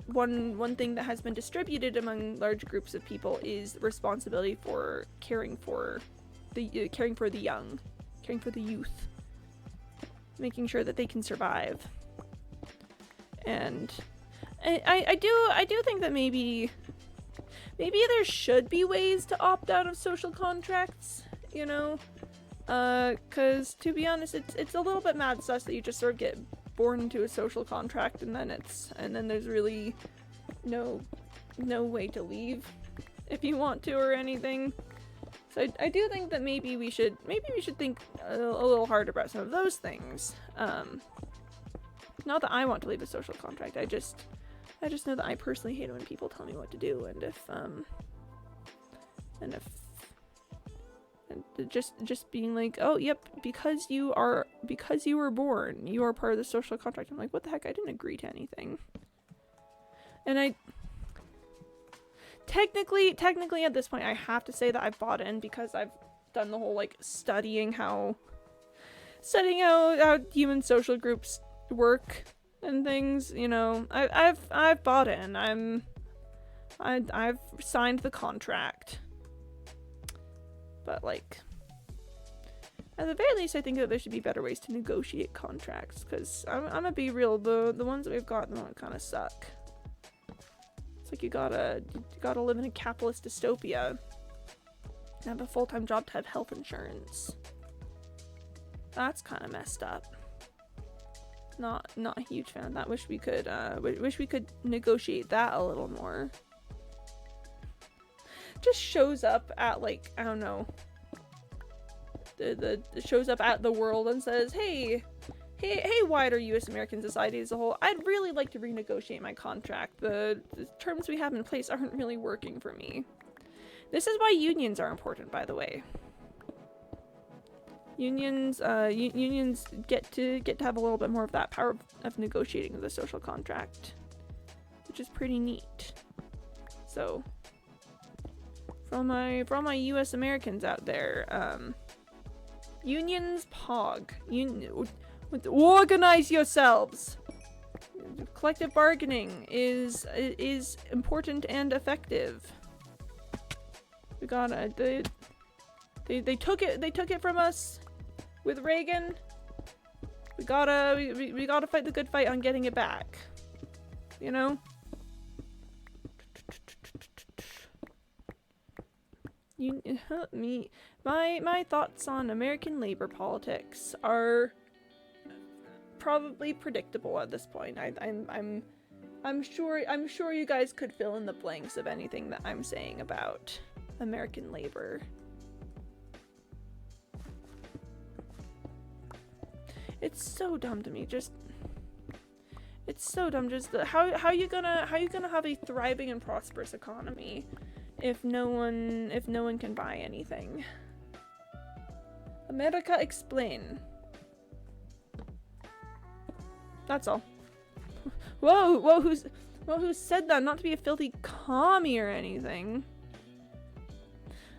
one thing that has been distributed among large groups of people is responsibility for caring for the young, caring for the youth, making sure that they can survive. And I do think that maybe there should be ways to opt out of social contracts, you know, because to be honest, it's a little bit mad sus that you just sort of get born into a social contract and then there's really no way to leave if you want to or anything. So I do think that maybe we should think a little harder about some of those things. Not that I want to leave a social contract. I just know that I personally hate it when people tell me what to do, and just being like, oh yep, because you were born, you are part of the social contract. I'm like, what the heck? I didn't agree to anything. And I technically at this point I have to say that I've bought in, because I've done the whole like studying how human social groups work and things, you know. I've bought in. I've signed the contract. But like, at the very least, I think that there should be better ways to negotiate contracts, because I'm gonna be real, the ones that we've got kind of suck. It's like you gotta live in a capitalist dystopia and have a full-time job to have health insurance. That's kind of messed up. Not a huge fan of that. Wish we could negotiate that a little more. Just shows up at, like, I don't know, it shows up at the world and says, hey, wider U.S. American society as a whole, I'd really like to renegotiate my contract. The terms we have in place aren't really working for me. This is why unions are important, by the way. Unions get to have a little bit more of that power of negotiating the social contract, which is pretty neat. So, for all my U.S. Americans out there, unions pog. Organize yourselves. Collective bargaining is important and effective. We gotta they took it from us with Reagan. We gotta fight the good fight on getting it back. You know? My thoughts on American labor politics are probably predictable at this point. I'm sure you guys could fill in the blanks of anything that I'm saying about American labor. It's so dumb to me. It's so dumb. Just how you gonna have a thriving and prosperous economy if no one can buy anything? America, explain. That's all. Whoa, who said that? Not to be a filthy commie or anything.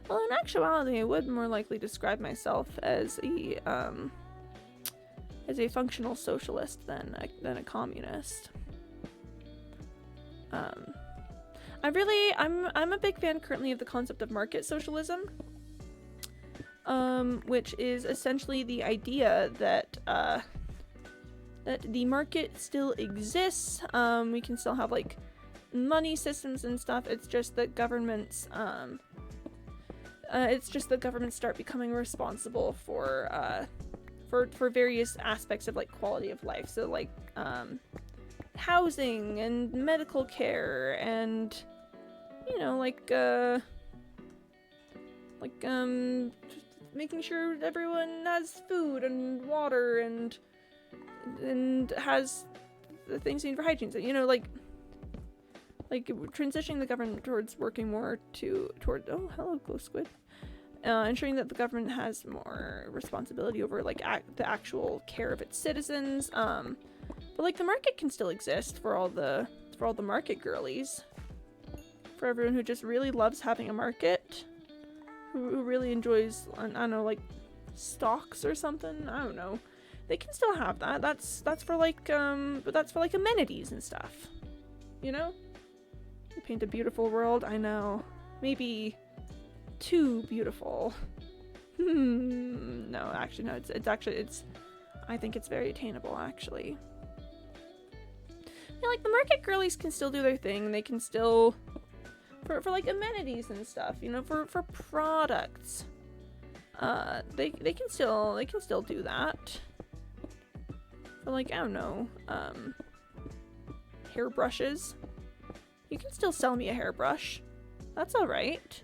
Well, in actuality, I would more likely describe myself as a functional socialist than a communist. I'm a big fan currently of the concept of market socialism, which is essentially the idea that the market still exists. We can still have like money systems and stuff. It's just that governments start becoming responsible for various aspects of like quality of life. So like housing and medical care and making sure everyone has food and water and has the things needed for hygiene. So, like transitioning the government towards working more toward oh, hello, Ghost Squid. Ensuring that the government has more responsibility over like the actual care of its citizens. But like the market can still exist for all the market girlies. for everyone who just really loves having a market, who really enjoys, I don't know, like stocks or something. I don't know. They can still have that. That's for like but that's for like amenities and stuff. You know? You paint a beautiful world. I know. Maybe too beautiful. No, actually no. It's I think it's very attainable actually. Yeah, like the market girlies can still do their thing. They can still for like amenities and stuff, you know, for products. They can still do that. For like, I don't know, hairbrushes. You can still sell me a hairbrush. That's alright.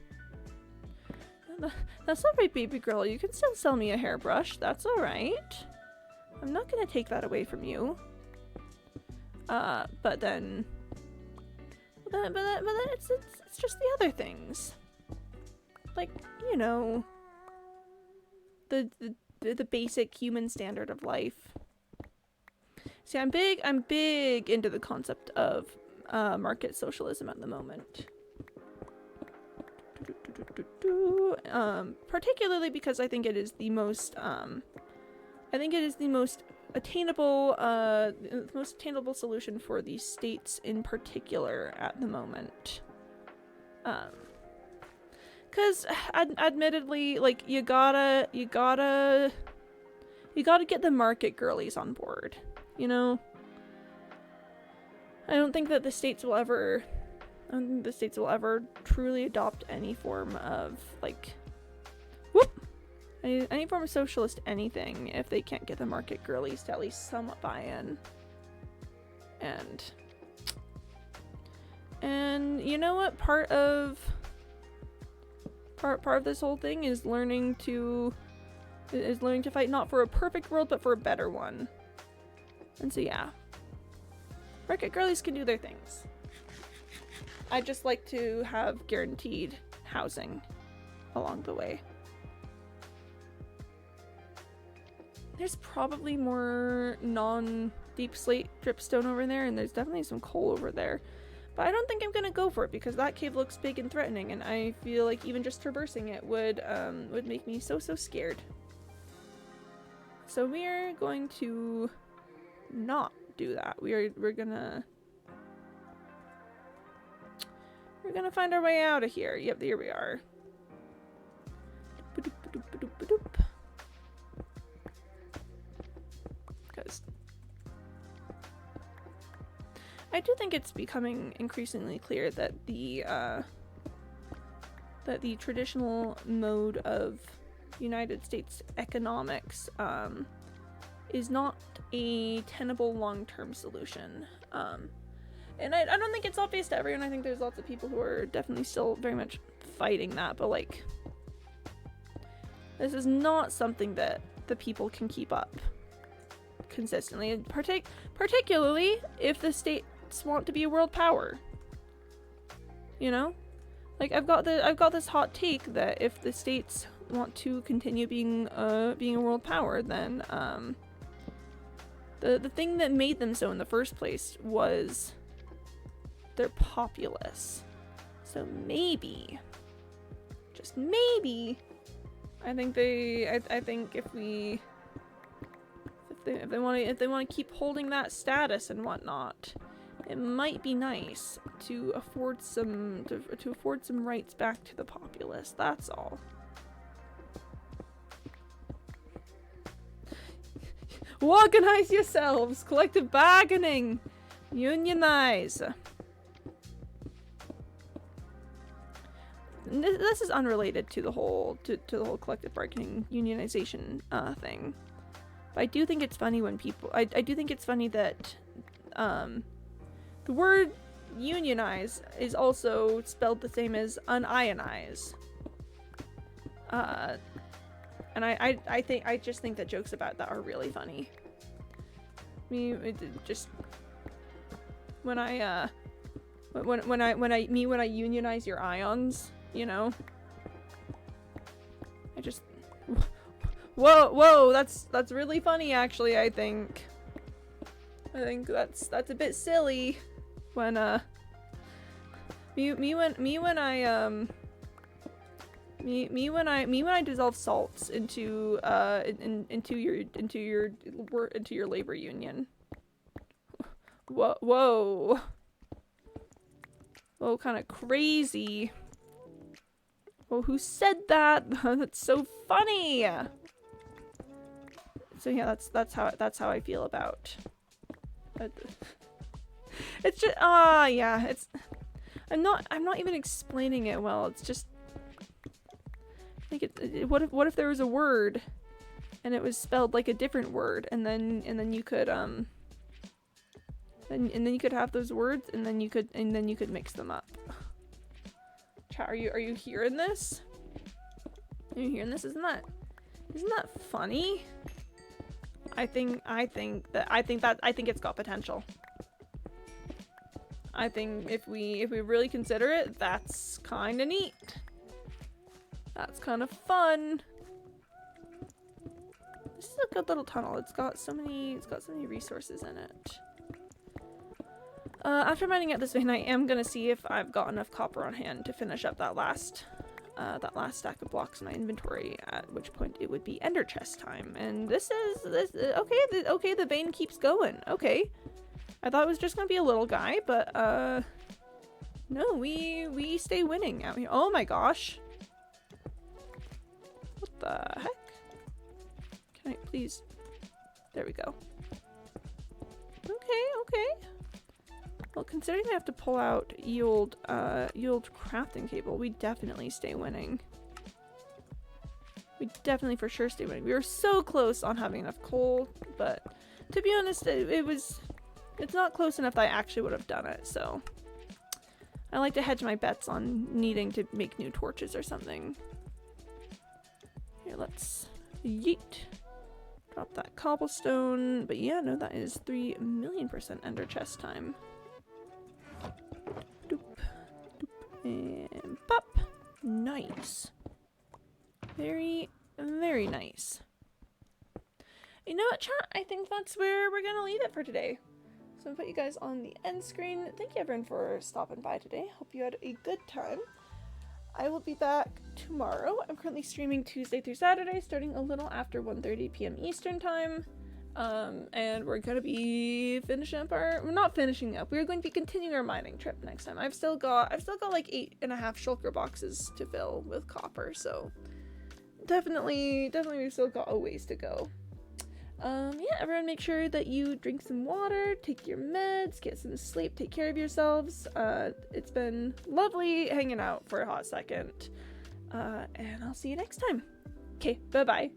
That's alright, baby girl. You can still sell me a hairbrush. That's alright. I'm not gonna take that away from you. But then it's just the other things. Like, you know, the basic human standard of life. See, I'm big into the concept of market socialism at the moment. Particularly because I think it is the most attainable solution for the states in particular at the moment. Because admittedly, like you gotta get the market girlies on board, you know. I don't think the states will ever truly adopt any form of like any form of socialist anything if they can't get the market girlies to at least somewhat buy-in. And you know what? Part of this whole thing is learning to fight not for a perfect world but for a better one. And so yeah. Market girlies can do their things. I just like to have guaranteed housing along the way. There's probably more non-deep slate dripstone over there, and there's definitely some coal over there. But I don't think I'm gonna go for it because that cave looks big and threatening, and I feel like even just traversing it would make me so scared. So we're going to not do that. We're gonna find our way out of here. Yep, here we are. Because I do think it's becoming increasingly clear that the traditional mode of United States economics is not a tenable long-term solution. And I don't think it's obvious to everyone. I think there's lots of people who are definitely still very much fighting that, but like, this is not something that the people can keep up consistently, and particularly if the states want to be a world power. You know? Like, I've got this hot take that if the states want to continue being a world power, then the thing that made them so in the first place was their populace. So maybe, just maybe, I think if they want to keep holding that status and whatnot, it might be nice to afford some rights back to the populace. That's all. Organize yourselves! Collective bargaining! Unionize! This is unrelated to the whole collective bargaining unionization thing. But I do think it's funny when people I do think it's funny that the word unionize is also spelled the same as unionize. And I just think that jokes about that are really funny. When I unionize your ions, you know. I just whoa, that's really funny actually. I think that's a bit silly when Me when I dissolve salts into into your labor union. Whoa, kind of crazy. Oh, who said that? That's so funny. So yeah, that's how I feel about. It's just yeah, it's. I'm not even explaining it well. It's just like what if there was a word, and it was spelled like a different word, and then you could and then you could have those words, and then you could mix them up. Chat, are you hearing this? Are you hearing this? Isn't that funny? I think it's got potential. I think if we really consider it, that's kind of neat. That's kind of fun. This is a good little tunnel. It's got so many resources in it. After mining out this vein, I am gonna see if I've got enough copper on hand to finish up that last stack of blocks in my inventory. At which point it would be ender chest time. And this okay. Okay, the vein keeps going. Okay, I thought it was just gonna be a little guy, but no, we stay winning out here. Oh my gosh, what the heck? Can I please? There we go. Okay. Well, considering I have to pull out yield crafting cable, we definitely stay winning. We definitely for sure stay winning. We were so close on having enough coal, but to be honest, it's not close enough that I actually would have done it, so I like to hedge my bets on needing to make new torches or something. Here, let's yeet. Drop that cobblestone. But yeah, no, that is 3,000,000% ender chest time. Doop, doop, and pop. Nice. Very, very nice. You know what, chat? I think that's where we're gonna leave it for today. So I'm gonna put you guys on the end screen. Thank you everyone for stopping by today. Hope you had a good time. I will be back tomorrow. I'm currently streaming Tuesday through Saturday, starting a little after 1:30 p.m. Eastern time. And we're gonna be finishing up we're not finishing up. We're going to be continuing our mining trip next time. I've still got like 8.5 shulker boxes to fill with copper, so definitely we've still got a ways to go. Yeah, everyone make sure that you drink some water, take your meds, get some sleep, take care of yourselves. It's been lovely hanging out for a hot second. And I'll see you next time. Okay, bye-bye.